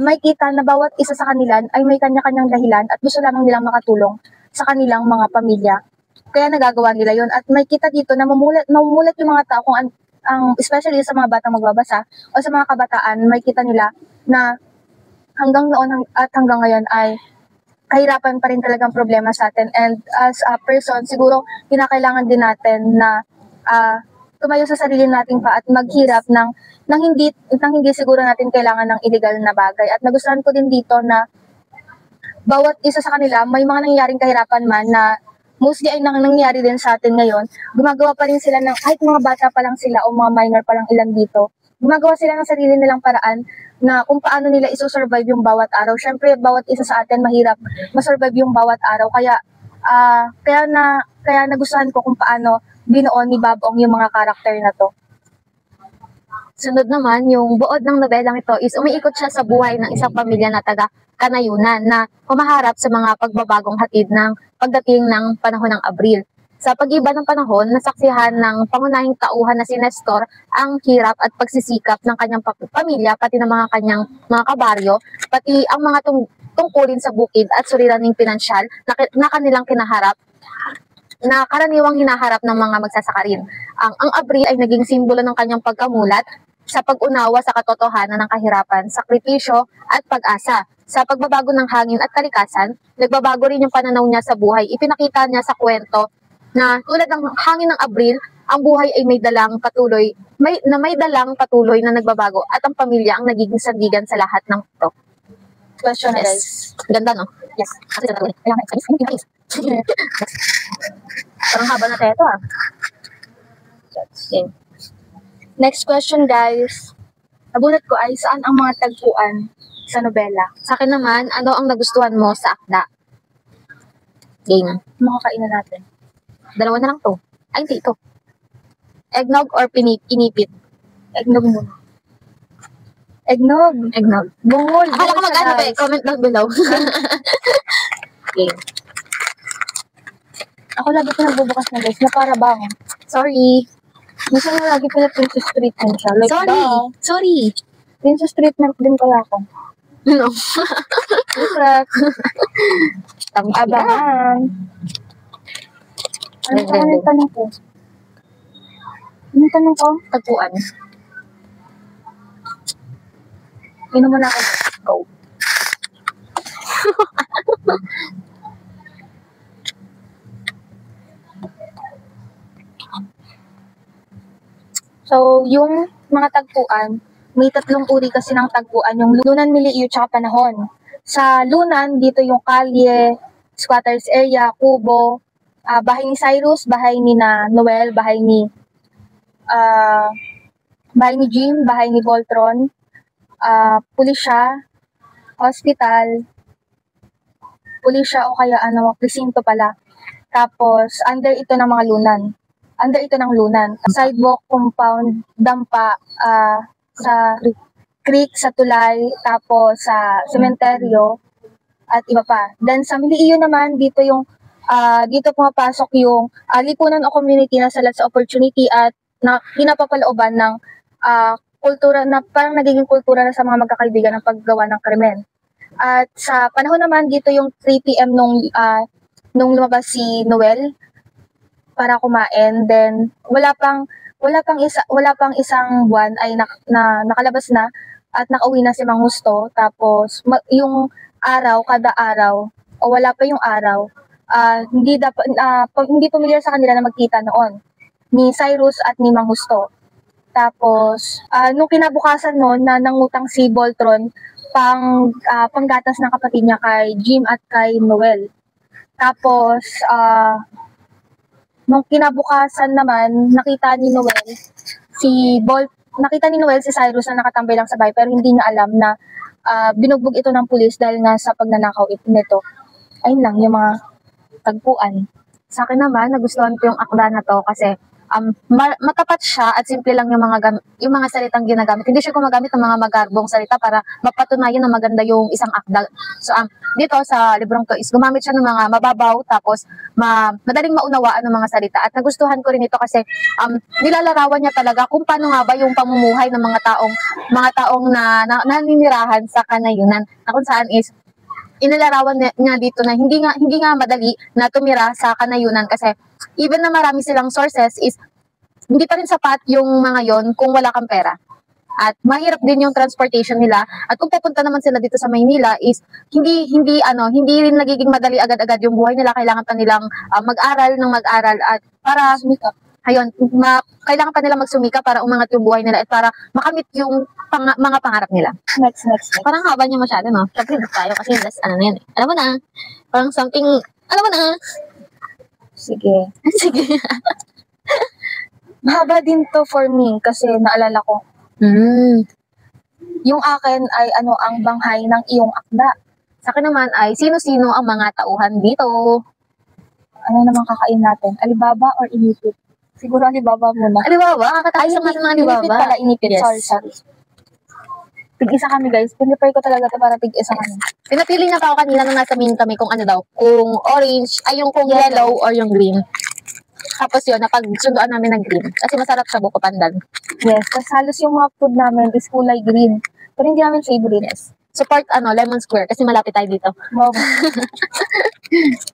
may kita na bawat isa sa kanila ay may kanya-kanyang dahilan at gusto lamang nilang makatulong sa kanilang mga pamilya. Kaya nagagawa nila yon. At may kita dito na mamumulat yung mga tao kung especially sa mga batang magbabasa o sa mga kabataan, may kita nila na hanggang noon at hanggang ngayon ay kahirapan pa rin talagang problema sa atin. And as a person, siguro kinakailangan din natin na tumayo sa sarili natin pa at maghirap ng hindi siguro natin kailangan ng illegal na bagay. At nagustuhan ko din dito na bawat isa sa kanila may mga nangyaring kahirapan man na mostly ay nangyayari din sa atin ngayon. Gumagawa pa rin sila ng, kahit mga bata pa lang sila o mga minor pa lang ilan dito, gumagawa sila ng sarili nilang paraan na kung paano nila isosurvive yung bawat araw. Syempre, bawat isa sa atin mahirap masurvive yung bawat araw. Kaya nagustuhan ko kung paano binuon ni Babong yung mga karakter na to. Sunod naman, yung buod ng nobelang ito is umiikot siya sa buhay ng isang pamilya na taga Kanayunan na humaharap sa mga pagbabagong hatid ng pagdating ng panahon ng Abril. Sa pag-iba ng panahon, nasaksihan ng pangunahing tauhan na si Nestor ang hirap at pagsisikap ng kanyang pamilya, pati ng mga kanyang mga kabaryo, pati ang mga tungkulin sa bukid at suliraning pinansyal na kanilang kinaharap na karaniwang hinaharap ng mga magsasaka rin. Ang Abril ay naging simbolo ng kanyang pagkamulat sa pag-unawa sa katotohanan ng kahirapan, sakripisyo at pag-asa. Sa pagbabago ng hangin at kalikasan, nagbabago rin yung pananaw niya sa buhay. Ipinakita niya sa kwento na tulad ng hangin ng Abril, ang buhay ay may dalang patuloy na nagbabago at ang pamilya ang nagiging sandigan sa lahat ng ito. Question, Yes. guys. Ganda, no? Yes. Parang haba na tayo ito, ah. Okay. Next question, guys. Nabunot ko ay saan ang mga tagpuan sa nobela? Sa akin naman, ano ang nagustuhan mo sa akda? Game. Mga kainan natin. Dalawa na lang to. Ay, hindi ito. Eggnog or inipit? Eggnog muna. Eggnog. Eggnog. Bungol. Akala ko Bungol mag-ano siya, pa eh. guys. Comment down below. Game. Ako lagi pinagbubukas na, guys, na para bang. Sorry. Minsan na lagi pina-princess treatment siya. Like, Sorry. princess treatment din kaya ako. No. Secret. Tangka. Abangan. Ano Ganda, pa ganda. yung tanong ko? Ano yung tanong ko? Tagpuan. Inom mo na ako. Go. So, yung mga tagpuan, may tatlong uri kasi ng tagpuan, yung lunan, milieu, tsaka panahon. Sa lunan, dito yung kalye, squatters area, kubo, bahay ni Cyrus, bahay ni na Noel, bahay ni Jim, bahay ni Voltron, pulisya, hospital, pulisya o kaya presinto pala. Tapos, under ito ng mga lunan. Under ito ng lunan. Sidewalk, compound, dampa, sa creek, sa tulay, tapos sa sementeryo, at iba pa. Then sa milieu naman, dito dito pumapasok yung lipunan o community na salat sa opportunity at na pinapapalooban ng kultura na parang nagiging kultura na sa mga magkakaibigan ng paggawa ng krimen. At sa panahon naman, dito yung 3 p.m. nung lumabas si Noel para kumain. Then wala pang isang buwan ay nakalabas na at nakauwi na si Mang Husto. Tapos yung araw, kada araw o wala pa yung araw, hindi pamilyar sa kanila na magkita noon ni Cyrus at ni Mang Husto. Tapos nung kinabukasan noon na nangutang si Voltron panggatas ng kapatid niya kay Jim at kay Noel. Tapos nung kinabukasan naman, nakita ni Noel si Cyrus na nakatambay lang sa bahay pero hindi niya alam na binugbog ito ng pulis dahil nga sa pagnanakaw nito. Ayun lang yung mga tagpuan. Sa akin naman, nagustuhan ko yung akda na to kasi matapat siya at simple lang yung mga salitang ginagamit. Hindi siya gumagamit ng mga magarbong salita para mapatunayan na maganda yung isang akda. So dito sa librong to is gumamit siya ng mga mababaw tapos madaling maunawaan ng mga salita. At nagustuhan ko rin ito kasi nilalarawan niya talaga kung paano nga ba yung pamumuhay ng mga taong naninirahan sa kanayunan. Na kung saan is inilarawan niya dito na hindi nga madali na tumira sa kanayunan kasi even na marami silang sources is hindi pa rin sapat yung mga yon kung wala kang pera. At mahirap din yung transportation nila. At kung pupunta naman sila dito sa Maynila is hindi rin nagiging madali agad-agad yung buhay nila. Kailangan pa nilang mag-aral at para sumikap. Ayun, kailangan pa nila magsumika para umangat yung buhay nila at para makamit yung mga pangarap nila. Next. Parang haba niya masyado, no? Siyempre, tayo kasi last, na yan. Alam mo na, parang something, alam mo na. Sige. Sige. Mahaba din to for me kasi naalala ko. Yung akin ay ang banghay ng iyong akda. Sa akin naman ay sino-sino ang mga tauhan dito. Ano naman kakain natin? Alibaba or inipit? Siguro Alibaba muna. Alibaba? Kakataas naman ng Alibaba. Inipit pala, inipit. Yes. Sorry. Tig-isa kami guys. Pinipray ko talaga to para tig-isa kami. Pinapili na pa ako kanina nung nasa main kami kung ano daw. Kung orange, ay yung kung yellow or yung green. Tapos yun, napagsunduan namin ng green. Kasi masarap siya buko pandan. Yes, kasi halos yung mga food namin is kulay green. Pero hindi namin favorite. Yes. Support Lemon Square kasi malapit tayo dito. Wow.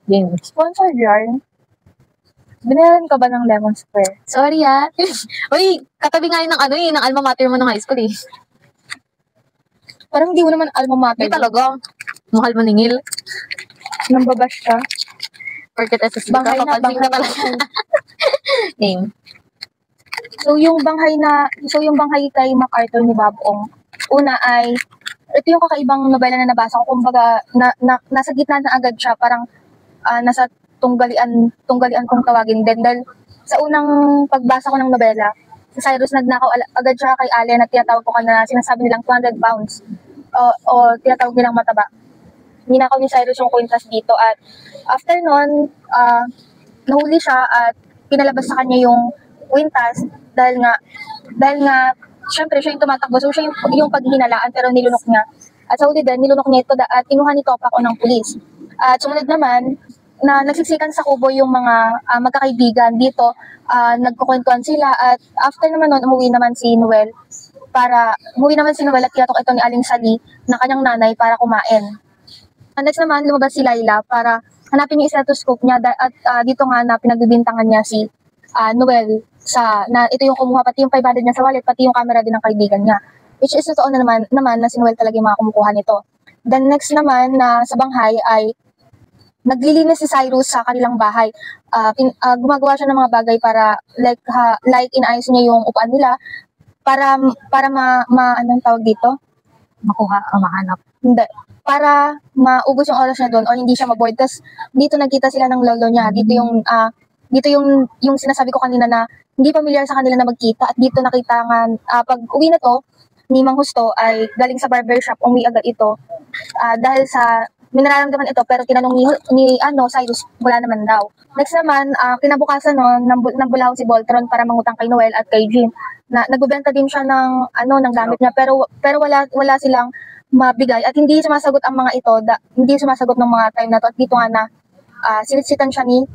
Game. Sponsor jar. Binayaran ka ba ng Lemon Square? Sorry Uy, katabi nga yun ng alma mater mo ng high school eh. Parang hindi mo naman alma mater. Hindi talaga. Mahal maningil. Nambabash ka. Porket SSB Banghay ka, na, papansing ka pala. Game. So yung banghay kay MacArthur ni Babong, una ay, ito yung kakaibang nobela na nabasa ko, kumbaga, nasa gitna na agad siya, parang nasa tunggalian kung tawagin din. Dahil sa unang pagbasa ko ng nobela, si Cyrus nagnakaw agad siya kay Allen at tinatawag ko na sinasabi nilang 200 pounds o tinatawag nilang mataba. Ninakaw ni Cyrus yung kwintas dito at after nun, nahuli siya at pinalabas sa kanya yung kwintas dahil nga syempre siya yung tumatakbo, so siya yung paghihinalaan pero nilunok niya. At sa huli din, nilunok niya ito at kinuha ni Topak o ng pulis. At sumunod naman, na nagsiksikan sa kubo yung mga magkakaibigan dito, nagkukwentuhan sila at after naman nun, umuwi naman si Noel at kiyatok ito ni Aling Sali na kanyang nanay para kumain. Next naman, lumabas si Laila para hanapin yung stethoscope niya at dito nga na pinagbibintangan niya si Noel na ito yung kumuha pati yung 500 niya sa wallet, pati yung camera din ng kaibigan niya. Which is totoo naman na si Noel talaga yung mga kumukuha nito. Then next naman na sa banghay ay naglilinis si Cyrus sa kanilang bahay. Gumagawa siya ng mga bagay para like inayos niya yung upuan nila para anong tawag dito? Makuha o mahanap. Hindi. Para maubos yung oras niya doon or hindi siya ma-bored. Tapos dito nagkita sila ng lolo niya. Dito yung sinasabi ko kanina na hindi familiar sa kanila na magkita. At dito nakita nga, pag uwi na to, ni Mang Husto ay galing sa barbershop, umuwi agad ito. Dahil sa may nararamdaman ito pero tinanong ni Cyrus, wala naman daw. Next naman, kinabukasan nambulaw si Voltron para mangutang kay Noel at kay Jim. Nagbebenta din siya ng gamit niya pero wala silang mabigay at hindi sumasagot ang mga ito, hindi sumasagot ng mga time na to at dito nga na sinisitan siya ni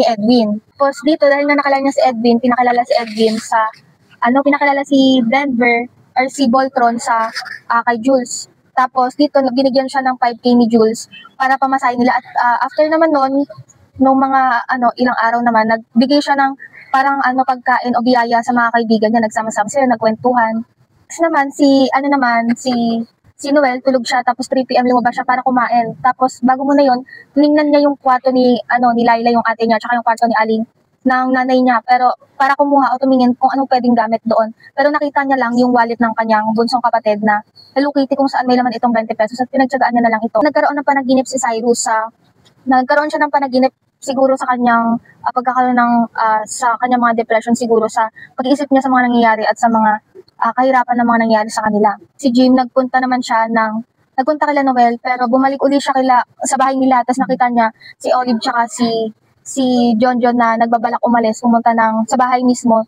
Edwin. Tapos dito dahil nga nakilala niya si Edwin, pinakilala si Denver or si Voltron sa kay Jules. Tapos dito binigyan siya ng 5K ni Jules para pamasahin nila at after naman noon nung mga ilang araw naman nagbigay siya ng parang pagkain o biyaya sa mga kaibigan niya, nagsama-sama sila, nagkwentuhan. Tapos naman si Noel tulog siya tapos 3 PM lumabas siya para kumain. Tapos bago mo na yon, tiningnan niya yung kwarto ni Laila, yung ate niya, tsaka yung kwarto ni Aling ng nanay niya pero para kumuha o tumingin kung anong pwedeng gamit doon. Pero nakita niya lang yung wallet ng kanyang bunsong kapatid na Hello Kitty kung saan may laman itong 20 pesos at pinagtsagaan niya na lang ito. Nagkaroon ng panaginip si Cyrus nagkaroon siya ng panaginip siguro sa kanyang pagkakaroon ng sa kanyang mga depression siguro sa pag-iisip niya sa mga nangyayari at sa mga kahirapan ng mga nangyayari sa kanila. Si Jim nagpunta kila Noel pero bumalik uli siya sa bahay nila tapos nakita niya si Olive tsaka si John na nagbabalak umalis pumunta sa bahay mismo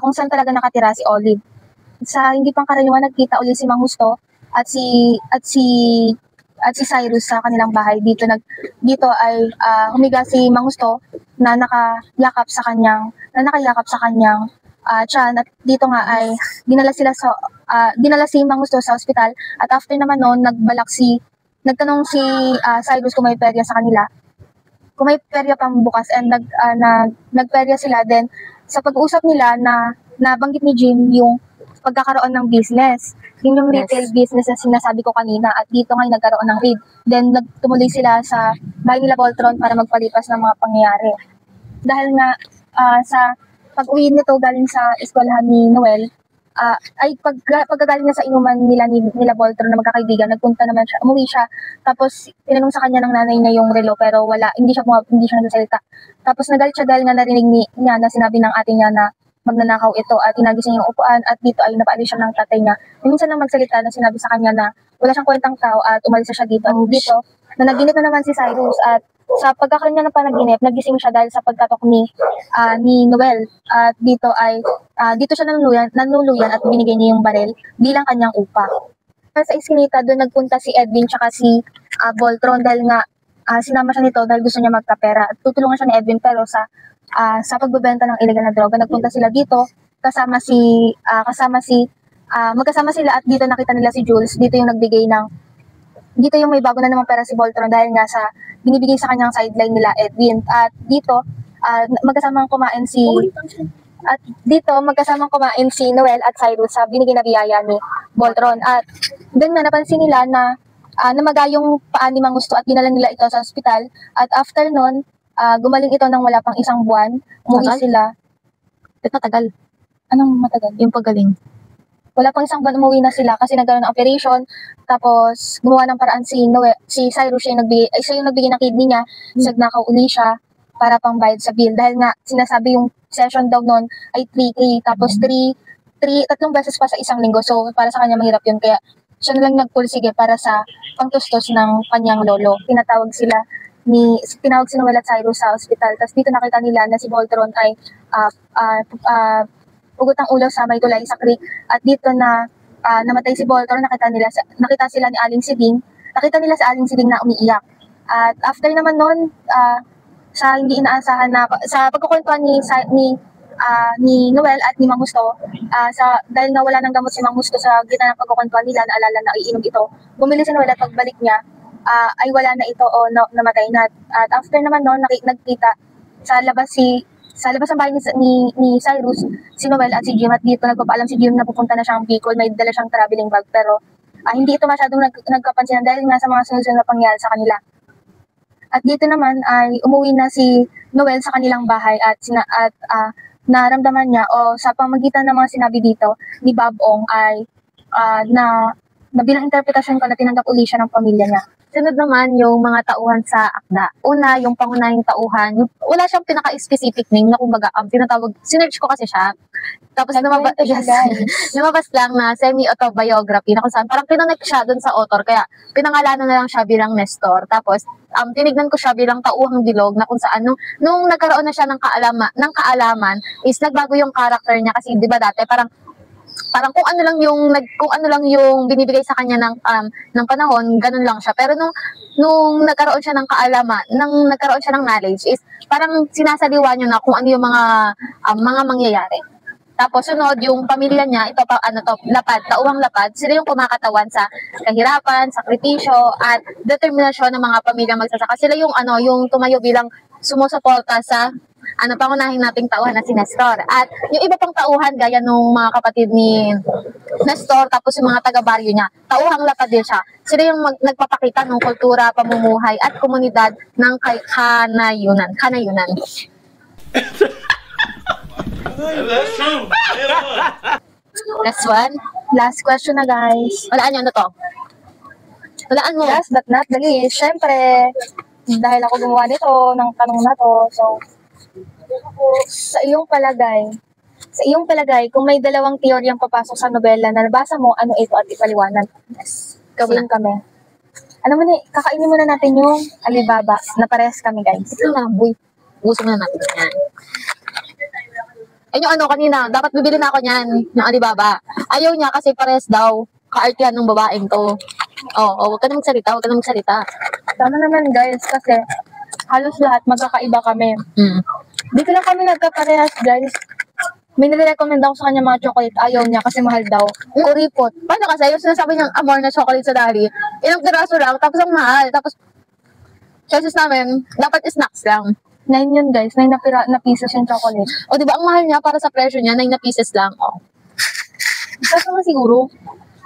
kung saan talaga nakatira si Olive. Sa hindi pang karaniwan nagkita uli si Mang Husto at si Cyrus sa kanilang bahay. Dito ay humiga si Mang Husto na nakayakap sa kanyang tiyan at dito nga ay dinala si Mang Husto sa ospital at after naman noon nagtanong si Cyrus kung may perya sa kanila. Kung may perya pang bukas and nagperya sila then sa pag-uusap nila na nabanggit ni Jim yung pagkakaroon ng business. Yun yung retail business na sinasabi ko kanina at dito ngayon nagkaroon ng raid. Then nagtumuloy sila sa bahay nila Voltron para magpalipas ng mga pangyayari. Dahil nga sa pag-uwi nito galing sa eskwelahan ni Noel, pagkagaling niya sa inuman nila Voltron na magkakaibigan, umuwi siya, tapos tinanong sa kanya ng nanay niya yung relo pero hindi siya nagsasalita. Tapos nagalit siya dahil nga narinig niya na sinabi ng ate niya na magnanakaw ito at tinagis niya yung upuan at dito ay napaalis siya ng tatay niya. Minsan lang magsalita na sinabi sa kanya na wala siyang kwentang tao at umalis siya dito. At dito, nanaginip na naman si Cyrus at sa pagkakaroon niya ng panaginip, nagising siya dahil sa pagkatok ni Noel. At dito siya nanuluyan at binigay niya yung baril bilang kanyang upa. Sa iskinita, doon nagpunta si Edwin tsaka si Voltron dahil nga sinama siya nito dahil gusto niya magkapera. At tutulungan siya ni Edwin pero sa pagbebenta ng illegal na droga, nagpunta sila dito magkasama sila at dito nakita nila si Jules. Dito yung may bago na namang pera si Voltron dahil nga sa binibigay sa kanyang sideline nila Edwin. At dito magkasamang kumain si Noel at Cyrus sa binigay na biyaya ni Voltron. At doon na napansin nila na namaga yung paa ni Mang Husto at dinala nila ito sa ospital. At after nun, gumaling ito nang wala pang 1 buwan. Umuwi sila. Ba't matagal? Anong matagal? Yung pagaling. Wala pang 1 buwan umuwi na sila kasi nagkaroon ng operation. Tapos gumawa ng paraan si Cyrus siya yung nagbigay ng kidney niya. Nagnakaw uli siya para pang bayad sa bill. Dahil nga sinasabi yung session daw noon ay 3K. Tapos 3 tatlong beses pa sa 1 linggo. So para sa kanya mahirap yun. Kaya siya na lang nagpulsige para sa pangtustos ng kanyang lolo. Tinawag si Noel at Cyrus sa ospital. Tapos dito nakita nila na si Voltron ay pugotang ulo sa may tulay sa creek. At dito na namatay si Voltron, nakita sila ni Aling Siding. Nakita nila si Aling Siding na umiiyak. At after naman noon, sa hindi inaasahan na sa pagkukwentuhan ni Noel at ni Mang Husto, dahil nawala ng gamot si Mang Husto sa gitna ng pagkukwentuhan nila, naalala na iinom ito, bumili si Noel at pagbalik niya, ay wala na ito o namatay na. At after naman noon, nagkita sa labas ng bahay ni Cyrus, si Noel at si Jim. At dito nagpapaalam si Jim na pupunta na siyang Bicol, may dala siyang traveling bag. Pero hindi ito masyadong nagkapansinan dahil nga sa mga sunod-sunod na pangyayari sa kanila. At dito naman ay umuwi na si Noel sa kanilang bahay at naramdaman niya o sa pamagitan ng mga sinabi dito ni Bob Ong ay na bilang interpretasyon ko na tinanggap uli siya ng pamilya niya. Sunod naman yung mga tauhan sa akda. Una, yung pangunahing tauhan, wala siyang pinaka-specific name na kumbaga, tinatawag, sinerch ko kasi siya. Tapos lumabas lang na semi-autobiography na kung saan parang pinonek siya dun sa author, kaya pinangalanan na lang siya bilang Nestor. Tapos, tinignan ko siya bilang tauhang bilog na kung saan nung nagkaroon na siya ng kaalaman is nagbago yung character niya kasi 'di ba dati parang kung ano lang yung binibigay sa kanya ng panahon, ganun lang siya. Pero nung nagkaroon siya ng kaalaman, nagkaroon siya ng knowledge is parang sinasaliwa niyo na kung ano yung mga mangyayari. Tapos sunod yung pamilya niya, ito pa tauhang lapad, sila yung kumakatawan sa kahirapan, sakripisyo at determinasyon ng mga pamilya magsasaka. Sila yung yung tumayo bilang sumusuporta sa pangunahing nating tauhan na si Nestor. At yung iba pang tauhan, gaya nung mga kapatid ni Nestor, tapos yung mga taga-baryo niya, tauhang lapad din siya. Sila yung nagpapakita ng kultura, pamumuhay, at komunidad ng kanayunan. Next one. Last question na, guys. Walaan nyo, to? Walaan mo. Last but not the least, syempre, dahil ako gumawa nito, ng tanong na to, so, sa iyong palagay, kung may dalawang teoryang papasok sa nobela na nabasa mo, ano ito at ipaliwanag? Yes. Gawin kami. Kakainin muna natin yung Alibaba na parehas kami, guys. Ito na, boy. Gusto na natin yan. Yung kanina, dapat bibili na ako niyan, yung Alibaba. Ayaw niya kasi parehas daw, ka-art yan ng babaeng to. Huwag ka na magsalita. Tama naman, guys, kasi halos lahat magkakaiba kami. Dito lang kami nagkaparehas, guys. May nire-recommend ako sa kanya mga chocolate. Ayaw niya kasi mahal daw. Kuripot. Paano kasi? Yung sinasabi niyang amor na chocolate sa dali, ilang piraso lang, tapos ang mahal. Tapos, choices namin, dapat snacks lang. 9 yun, guys. 9 na pieces yung chocolate. O, diba, ang mahal niya para sa presyo niya, 9 na pieces lang. Kasi nga siguro.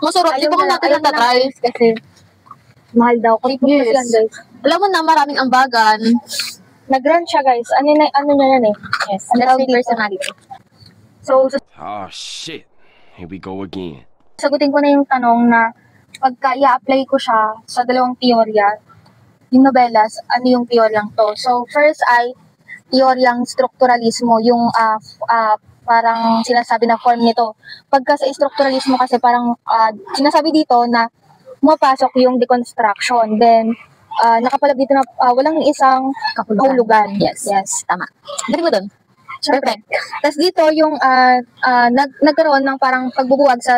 Masarap, di ba kung natin natatry? Kasi mahal daw. Kuripot kasi yan, guys. Alam mo na, maraming ambagan. Nag-run siya, guys. Ano niya yan eh. Yes, that's the personality. So, oh shit. Here we go again. Sagutin ko na yung tanong na pagka i-apply ko siya sa dalawang teorya, yung novelas, ano yung teoryang to? So, first ay teoryang strukturalismo, yung parang sinasabi na form nito. Pagka sa strukturalismo kasi parang sinasabi dito na pumapasok yung deconstruction. Then, nakapalab dito na walang isang kahulugan. Yes, tama. Galing mo dun. Perfect. Tapos dito yung nagkaroon ng parang pagbubuwag sa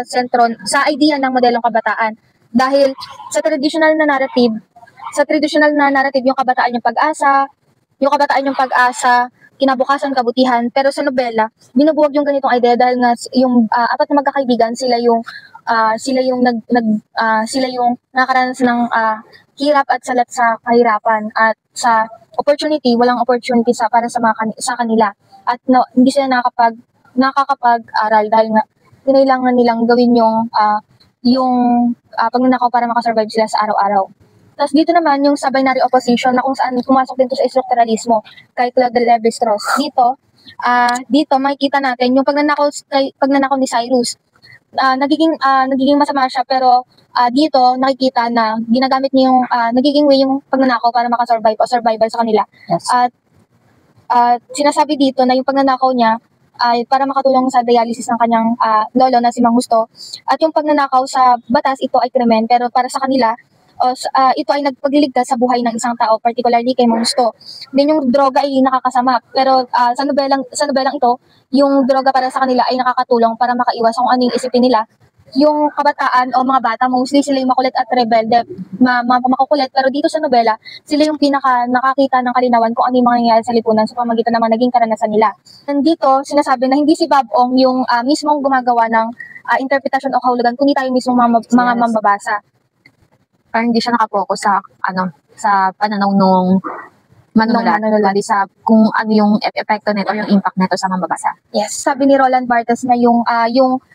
idea ng modelong kabataan. Dahil sa traditional na narrative yung kabataan yung pag-asa, kinabukasan, kabutihan. Pero sa nobela, binubuwag yung ganitong idea dahil nga yung apat na magkakaibigan, sila yung nakakaranas ng hirap at salat sa kahirapan at sa opportunity, walang opportunity para sa kanila. At hindi sila nakakapag-aral dahil nga kinailangan nilang gawin yung pagnanakaw para makasurvive sila sa araw-araw. Tapos dito naman yung sa binary opposition na kung saan pumasok din to sa strukturalismo kay Claude Lévi-Strauss. Dito makikita natin yung pagnanakaw ni Cyrus. Nagiging masama siya pero dito nakikita na ginagamit niya yung nagiging way yung pagnanakaw para makasurvive o survival sa kanila. Yes. At sinasabi dito na yung pagnanakaw niya ay para makatulong sa dialysis ng kanyang lolo na si Mang Justo. At yung pagnanakaw sa batas, ito ay krimen, pero para sa kanila, ito ay nagpagliligtas sa buhay ng isang tao, particularly kay Mang Justo. Then yung droga ay nakakasama, pero sa nobelang ito, yung droga para sa kanila ay nakakatulong para makaiwas kung ano yung isipin nila. Yung kabataan o mga bata, mostly sila yung makulit at rebelde, makukulit. Pero dito sa nobela, sila yung pinaka nakakita ng kalinawan kung ano yung mga nangyayari sa lipunan sa pamagitan ng mga naging karanasan nila. And dito, sinasabi na hindi si Bob Ong yung mismong gumagawa ng interpretasyon o kahulugan, kundi tayo mismong mga mambabasa. Parang hindi siya nakapokus sa pananaw nung manunulat, bali sa kung ano yung epekto nito, yung impact nito sa mambabasa. Yes, sabi ni Roland Barthes na yung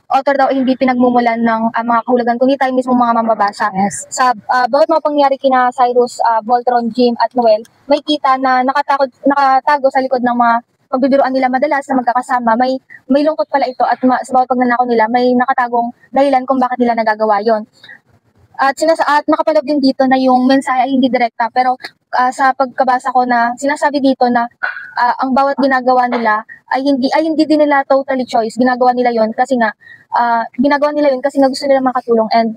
author daw ay hindi pinagmumulan ng mga kahulugan, kundi tayo mismo mga mambabasa. Yes. Sa bawat mga pangyari kina Cyrus, Voltron, Jim at Noel, may kita na nakatago sa likod ng mga pagbibiruan nila madalas na magkakasama. May lungkot pala ito at sa bawat pagnanakaw nila may nakatagong dahilan kung bakit nila nagagawa yon. At nakapaloob din dito na yung mensahe ay hindi direkta, pero sa pagkabasa ko na sinasabi dito na ang bawat ginagawa nila ay hindi din nila totally choice. Ginagawa nila yon kasi nga gusto nila makatulong and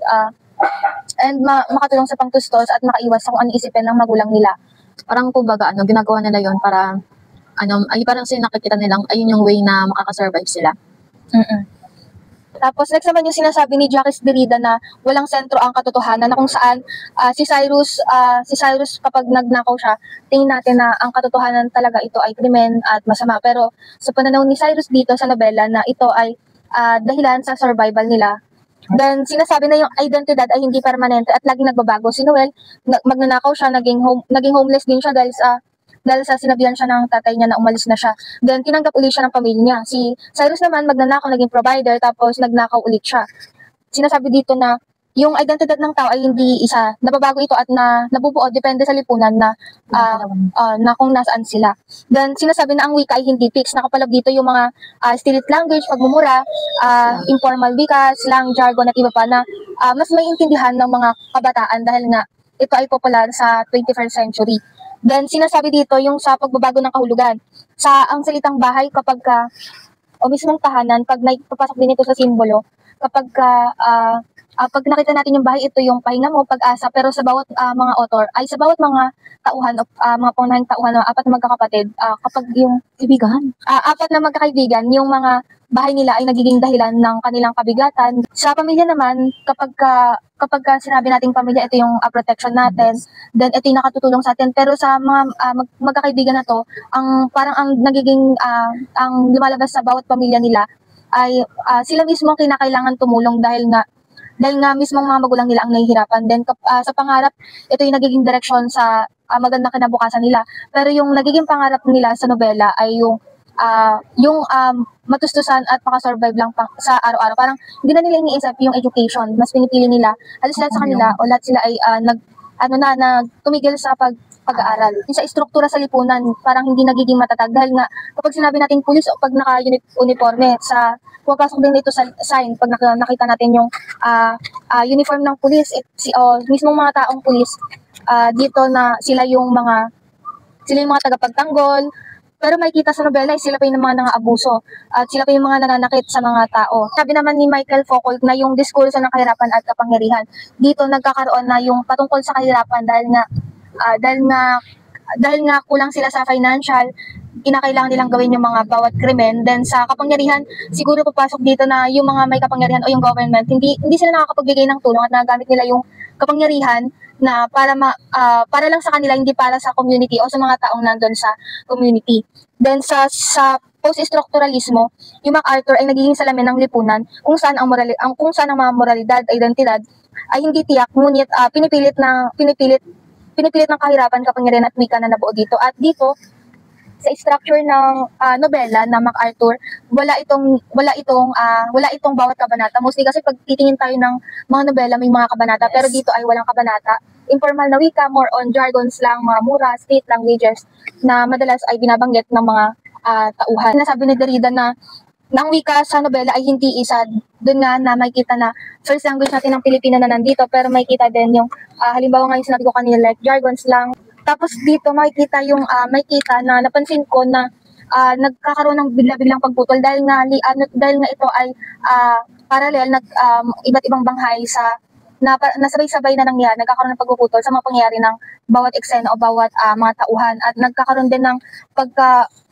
makatulong sa pangtustos at makaiwas sa kung ano isipin ng magulang nila. Parang kumbaga ginagawa nila yon para ay parang nakikita nilang ayun yung way na makakasurvive sila. Tapos next naman yung sinasabi ni Jacques Derrida na walang sentro ang katotohanan, na kung saan si Cyrus kapag nagnakaw siya, tingin natin na ang katotohanan talaga ito ay krimen at masama. Pero sa pananaw ni Cyrus dito sa nobela na ito ay dahilan sa survival nila. Then sinasabi na yung identidad ay hindi permanente at laging nagbabago. Si Noel, magnanakaw siya, naging homeless din siya dahil sa sinabihan siya ng tatay niya na umalis na siya. Then, tinanggap ulit siya ng pamilya niya. Si Cyrus naman, magnanakaw, naging provider, tapos nagnakaw ulit siya. Sinasabi dito na yung identidad ng tao ay hindi isa. Nababago ito at nabubuo, depende sa lipunan na kung nasaan sila. Then, sinasabi na ang wika ay hindi fixed. Nakapaloob dito yung mga street language, pagmumura, informal wika, slang, jargon, at iba pa na mas may intindihan ng mga kabataan dahil nga ito ay popular sa 21st century. Then, sinasabi dito yung sa pagbabago ng kahulugan. Ang salitang bahay o mismong tahanan, pag naipapasok din ito sa simbolo, pag nakita natin yung bahay, ito yung pahinga mo, pag-asa, pero sa bawat mga author, ay sa bawat mga tauhan, mga pangunahing tauhan, apat na magkakapatid, kapag yung apat na magkakaibigan, yung mga bahay nila ay nagiging dahilan ng kanilang kabigatan. Sa pamilya naman, kapag sinabi nating pamilya, ito yung protection natin, then ito yung nakatutulong sa atin. Pero sa mga magkakaibigan na to, ang lumalabas sa bawat pamilya nila ay sila mismo ang kinakailangan tumulong dahil nga mismong mga magulang nila ang nahihirapan. Then sa pangarap, ito yung nagiging direksyon sa magandang kinabukasan nila. Pero yung nagiging pangarap nila sa nobela ay yung matustusan at makasurvive lang sa araw-araw. Parang hindi na nila iniisip yung education. Mas pinipili nila. Halos lahat sa kanila o lahat sila ay tumigil sa pag-aaral. Yung sa istruktura sa lipunan, parang hindi nagiging matatag dahil nga kapag sinabi natin pulis o pag naka-uniforme, pumapasok din ito sa sign pag nakita natin yung uniform ng pulis mismong mga taong pulis dito na sila yung mga tagapagtanggol. Pero makikita sa nobela ay sila pa yung mga nang-aabuso at sila pa yung mga nananakit sa mga tao. Sabi naman ni Michael Foucault na yung diskurso ng kahirapan at kapangyarihan, dito nagkakaroon na yung patungkol sa kahirapan dahil nga kulang sila sa financial, kinakailangan nilang gawin yung mga bawat krimen. Then sa kapangyarihan, siguro papasok dito na yung mga may kapangyarihan o yung government, hindi sila nakakapagbigay ng tulong at nagagamit nila yung kapangyarihan na para lang sa kanila, hindi para sa community o sa mga taong nandun sa community. Then sa post-structuralismo, yung MacArthur ay nagiging salamin ng lipunan kung saan ang mga moralidad, identidad ay hindi tiyak, ngunit pinipilit ng kahirapan, kapangyarihan at wika na nabuo dito. At dito sa structure ng nobela na MacArthur, wala itong bawat kabanata. Mostly kasi pag titingin tayo ng mga nobela, may mga kabanata, pero dito ay walang kabanata. Informal na wika, more on jargons lang, mga mura, street languages na madalas ay binabanggit ng mga tauhan. Nasabi ni Derrida na ang wika sa nobela ay hindi isa. Doon nga na makikita na first language natin ng Pilipino na nandito, pero makikita din yung halimbawa nga yung sinabi ko kanina, like jargons lang. Tapos dito makikita na napansin ko na nagkakaroon ng bigla-biglang pagputol dahil nga ito ay parallel iba't ibang banghay nasabay-sabay na nangyari, nagkakaroon ng pagpuputol sa mga pangyayari ng bawat eksena o bawat mga tauhan, at nagkakaroon din ng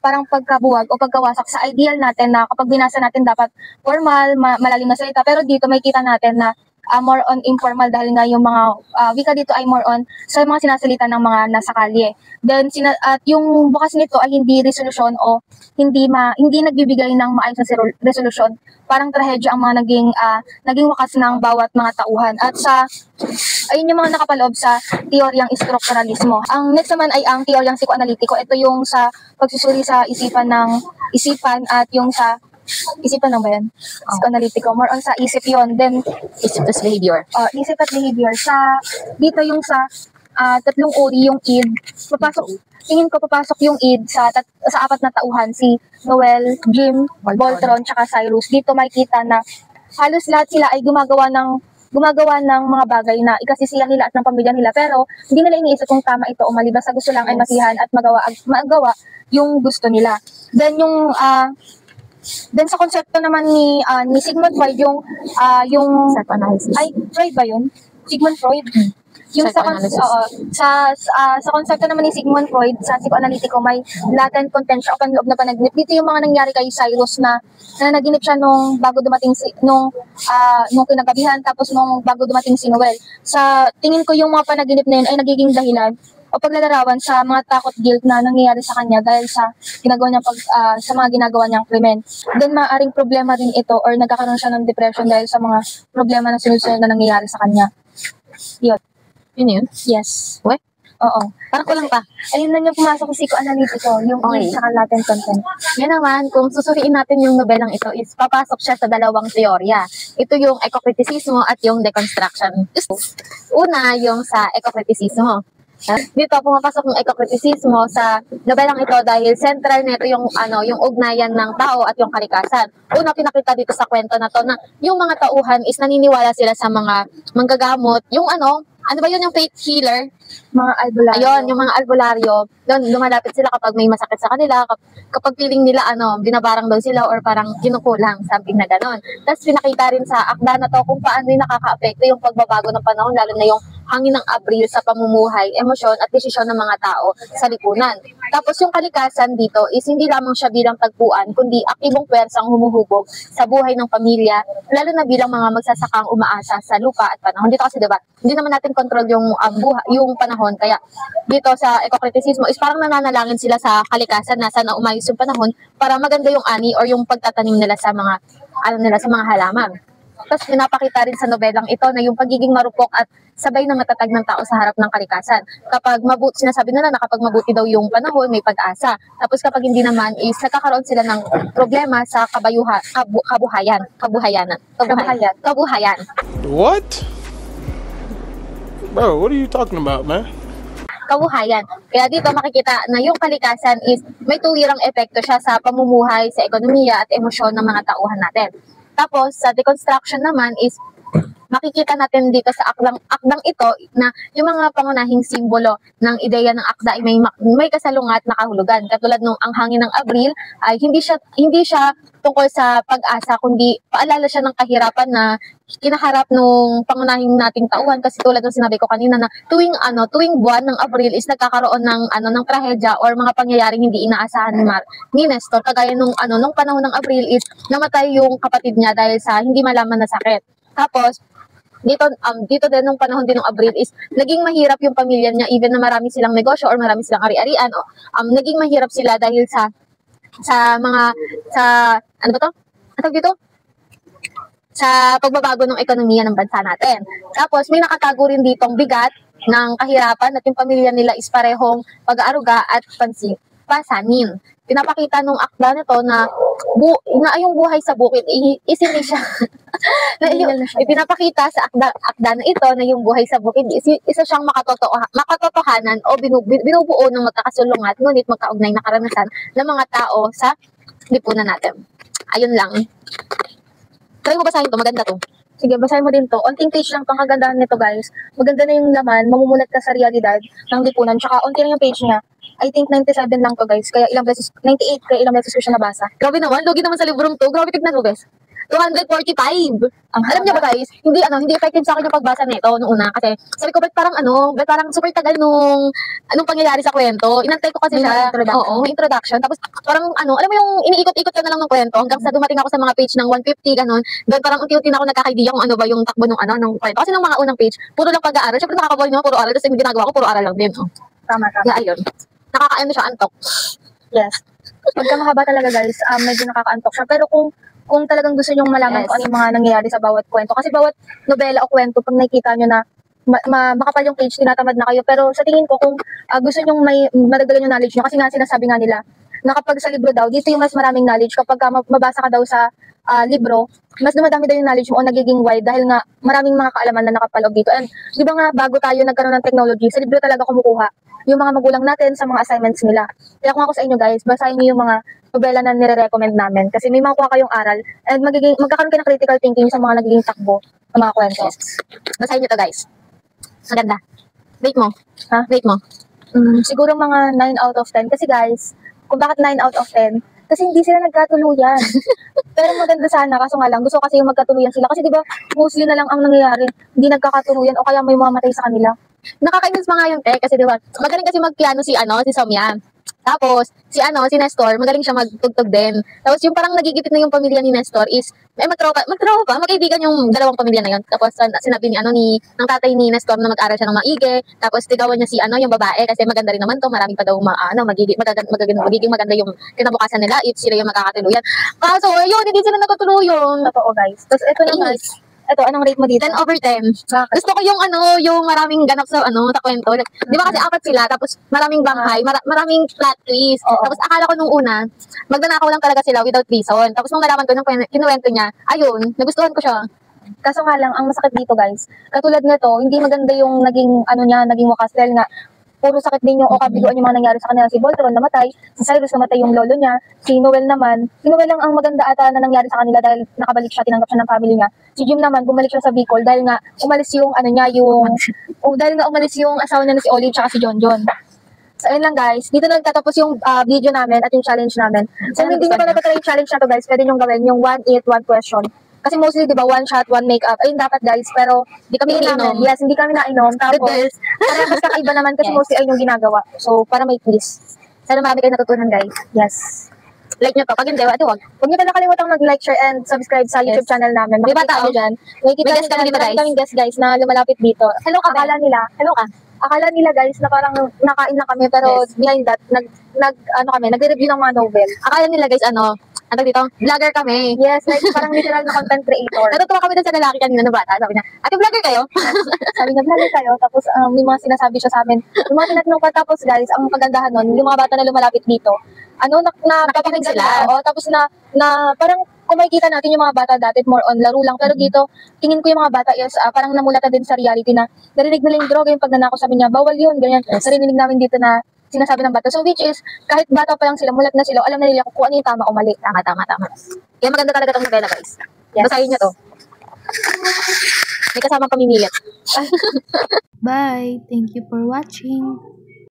parang pagkabuwag o pagkawasak sa ideal natin na kapag binasa natin dapat formal, malalim na salita, pero dito makikita natin na more on informal dahil nga yung mga wika dito ay more on sa mga sinasalita ng mga nasa kalye. Then at yung bukas nito ay hindi resolution o hindi nagbibigay ng maayos na resolution. Parang trahedya ang mga naging wakas ng bawat mga tauhan. At ayun yung mga nakapaloob sa teoryang strukturalismo. Ang next naman ay ang teoryang psikoanalitiko. Ito yung sa pagsusuri sa isipan at yung sa isipan lang ba yan? Psikoanalitiko. More on sa isip yon. Then, Isip plus behavior. isip at behavior. Dito yung sa tatlong uri yung id. Tingin ko papasok yung id sa apat na tauhan. Si Noel, Jim, Voltron, tsaka Cyrus. Dito makikita na halos lahat sila ay gumagawa ng mga bagay na ikasisiyan nila at ng pamilya nila, pero hindi nila iniisip kung tama ito o mali, basta gusto lang ay masiyahan at magawa yung gusto nila. Then sa konsepto naman ni Sigmund Freud yung Psychoanalysis. ay Freud ba yun? Sigmund Freud. Yung Psychoanalysis. sa konsepto naman ni Sigmund Freud sa psikoanalitiko may latent potential o panloob na panaginip. Dito yung mga nangyari kay Cyrus na naginip siya nung bago dumating nung kinagabihan, tapos nung bago dumating si Noel. Sa tingin ko yung mga panaginip na yun ay nagiging dahilan o paglalarawan sa mga takot, guilt na nangyayari sa kanya dahil sa sa mga ginagawa niyang krimen. Then maaaring problema din ito or nagkakaroon siya ng depression dahil sa mga problema na sunod-sunod na nangyayari sa kanya. Yun yun? Yes. What? Oo. Parang kulang pa. Ayun na yung pumasok sa psikoanalitiko, yung Okay. sa latent content. Yan naman, kung susuriin natin yung nobelang ito, is papasok siya sa dalawang teorya. Ito yung eco-criticismo at yung deconstruction. Una, yung sa eco-criticismo. Dito pumapasok yung eco-criticismo sa nobelang ito dahil central nito yung ugnayan ng tao at yung kalikasan. Una, pinakita dito sa kwento na to na yung mga tauhan is naniniwala sila sa mga manggagamot, yung ano ba yun, yung faith healer? Mga albularyo. Ayun, yung mga albularyo, doon lumalapit sila kapag may masakit sa kanila, kapag feeling nila binabarang daw sila or parang kinukulang, something na gano'n. Tapos pinakita rin sa akda na to kung paano yung nakaka-apekto yung pagbabago ng panahon, lalo na yung hangin ng Abril sa pamumuhay, emosyon at desisyon ng mga tao sa lipunan. Tapos yung kalikasan dito is hindi lamang siya bilang tagpuan, kundi aktibong pwersang humuhubog sa buhay ng pamilya, lalo na bilang mga magsasakang umaasa sa lupa at panahon. Dito kasi diba, hindi naman natin control yung yung panahon, kaya dito sa eco-criticismo is parang nananalangin sila sa kalikasan na sana umayos yung panahon para maganda yung ani or yung pagtatanim nila sa mga sa mga halaman. Tapos pinapakita rin sa nobelang ito na yung pagiging marupok at sabay na matatag ng tao sa harap ng kalikasan. Sinasabi nila na kapag mabuti daw yung panahon, may pag-asa. Tapos kapag hindi naman is nagkakaroon sila ng problema sa kabuhayan. What? Bro, what are you talking about, man? Kabuhayan. Kaya dito makikita na yung kalikasan is may tuwirang epekto siya sa pamumuhay, sa ekonomiya at emosyon ng mga tauhan natin. Tapos sa deconstruction naman is makikita natin dito sa akdang ito na yung mga pangunahing simbolo ng ideya ng akda ay may kasalungat na kahulugan. Katulad nung ang hangin ng Abril ay hindi siya tungkol sa pag-asa, kundi paalala siya ng kahirapan na kinaharap nung pangunahing nating tauhan, kasi tulad ng sinabi ko kanina na tuwing buwan ng Abril is nagkakaroon ng trahedya or mga pangyayaring hindi inaasahan ni Nestor, kagaya nung panahon ng Abril is namatay yung kapatid niya dahil sa hindi malaman na sakit. Tapos dito din nung panahon din ng Abril is naging mahirap yung pamilya niya, even na marami silang negosyo or marami silang ari-arian, naging mahirap sila dahil sa pagbabago ng ekonomiya ng bansa natin. Tapos may nakatago rin ditong bigat ng kahirapan at yung pamilya nila is parehong pag-aaruga at pasanin. Pinapakita nung akda nito na yung buhay sa bukid is hindi siya ipinapakita sa akda na ito na yung buhay sa bukid isa siyang makatotohanan o binubuo ng magkakasulungat ngunit magkaugnay na karanasan ng mga tao sa lipunan natin. Ayun lang. Try mo basahin to, maganda to. Sige, basahin mo din to. Onting page lang pang kagandahan nito, guys. Maganda na yung laman, mamumulat ka sa realidad ng lipunan. Tsaka onti lang yung page niya. I think 97 lang to, guys. Kaya 98, kaya ilang beses ko siya nabasa. Grabe naman, logi naman sa librong to. Grabe, tignan mo, bes. 245. Ang Alam niyo ba guys, hindi effective sa akin yung pagbasa nito noong una kasi sabi ko ba't parang super tagal anong pangyayari sa kwento. Inantay ko kasi May siya. introduction. Oo, may introduction. Tapos parang alam mo yung iniikot-ikot ka na lang ng kwento hanggang sa dumating ako sa mga page ng 150 ganun. Doon parang unti-unti na ako nagkaka-idea kung ano ba yung takbo ng kwento. Kasi nung mga unang page, puro lang pag-aaral. Syempre nakaka-boil naman puro aral kasi yung ginagawa ko puro aral lang din. Oh. Tama. Kaya ayun. Nakakaano siya antok. Yes. Pagka mahaba talaga guys, medyo nakakaantok siya. Pero kung talagang gusto nyong malaman Yes. kung ano yung mga nangyayari sa bawat kwento. Kasi bawat nobela o kwento, pag nakikita nyo na makapal yung page, tinatamad na kayo. Pero sa tingin ko, kung gusto nyong may madagdagan yung knowledge nyo, kasi nga sinasabi nga nila, na kapag sa libro daw, dito yung mas maraming knowledge. Kapag mabasa ka daw sa libro, mas dumadami daw yung knowledge mo o nagiging wide dahil nga maraming mga kaalaman na nakapaloob dito. And di ba nga bago tayo nagkaroon ng technology, sa libro talaga kumukuha yung mga magulang natin sa mga assignments nila. Kaya kung ako sa inyo guys, basahin niyo yung mga nobela na nire-recommend namin kasi may makukuha kayong aral and magkakaroon kayo ng critical thinking sa mga nagiging takbo ng mga kwento. Basahin niyo to guys. Ang ganda. Rate mo. Ha? Rate mo. Siguro mga 9 out of 10 kasi guys, kung bakit 9 out of 10? Kasi hindi sila nagkatuluyan. Pero maganda sana, kaso nga lang, gusto ko kasi yung magkatuluyan sila. Kasi di ba mostly na lang ang nangyayari, hindi nagkakatuluyan o kaya may mamatay sa kanila. Nakakainis pa nga yung tech kasi diba, magaling kasi magpiano si Somya. Tapos, si Nestor, magaling siya magtugtog din. Tapos yung parang nagigipit na yung pamilya ni Nestor is, magkaibigan yung dalawang pamilya na yun. Tapos sinabi ng tatay ni Nestor na mag-aral siya ng maigi. Tapos tigawan niya yung babae kasi maganda rin naman to. Marami pa daw magiging maganda yung kinabukasan nila if sila yung magkakatuluyan. Kaso, yun, hindi sila nagkatuluyan. Totoo guys. Tapos ito na guys. Ito, anong rate mo dito? 10 over 10. Bakit? Gusto ko yung maraming ganap sa kwento. Di ba kasi apat sila, tapos maraming banghay, maraming plot twist. Oo. Tapos akala ko nung una, magnanakaw lang talaga sila without reason. Tapos nung nalaman ko nung kinuwento niya, ayun, nagustuhan ko siya. Kaso nga lang, ang masakit dito guys, katulad nito, hindi maganda yung naging wakas dahil nga, puro sakit din yung kabiguan yung mga nangyari sa kanila. Si Voltron namatay, si Cyrus namatay yung lolo niya, si Noel lang ang maganda ata na nangyari sa kanila dahil nakabalik siya, tinanggap siya ng family niya. Si Jim naman, bumalik siya sa Bicol dahil nga umalis yung umalis yung asawa niya na si Oli tsaka si John. So, ayun lang guys. Dito na nagtatapos yung video namin at yung challenge namin. So, kung hindi nyo pa natatry yung challenge na to guys, pwede nyo gawin yung 1 eat, 1 question. Kasi mostly, di ba, 1 shot, 1 makeup. Ayun dapat guys, pero Hindi kami nainom. Yes, hindi kami nainom. Tapos, parehas kakaiba naman kasi Yes. mostly ayun yung ginagawa. So, para may twist. Sana marami kayo natutunan guys. Yes. Like nyo to. Pag hindi, wag. Huwag niyo pa nakalimutan mag-like, share, and subscribe sa YouTube Yes. channel namin. Di ba, Makikita tao? nyo dyan. Makikita May nyo guest kami dyan. dito, Marami guys. kaming guest guys na lumalapit dito. Hello ka, Akala nila guys na parang nakain lang kami pero Yes. behind that nagre-review ng mga novel. Akala nila guys, dito? Vlogger kami. Yes, like parang literal na content creator. Natutuwa kami dun sa lalaki kanina na bata. Sabi niya, ate vlogger kayo? Sabi niya, vlogger kayo. Tapos may mga sinasabi siya sa amin. Yung mga tinatanong pa, tapos guys, ang kagandahan nun, yung mga bata na lumalapit dito, Nakikinig sila. Tapos parang kung makikita natin yung mga bata dati, more on laro lang. Pero dito, tingin ko yung mga bata is parang namulata din sa reality na narinig nila yung droga, yung pag nanako sabi niya, bawal yun, ganyan. Yes. Narinig namin dito na sinasabi ng bata. So which is, kahit bata pa lang sila, mulat na sila, alam na nila kung ano yung tama o mali. Tama. Kaya maganda talaga tong novela guys. Yes. Basahin niyo to. May kasamang pamimilit. Bye. Thank you for watching.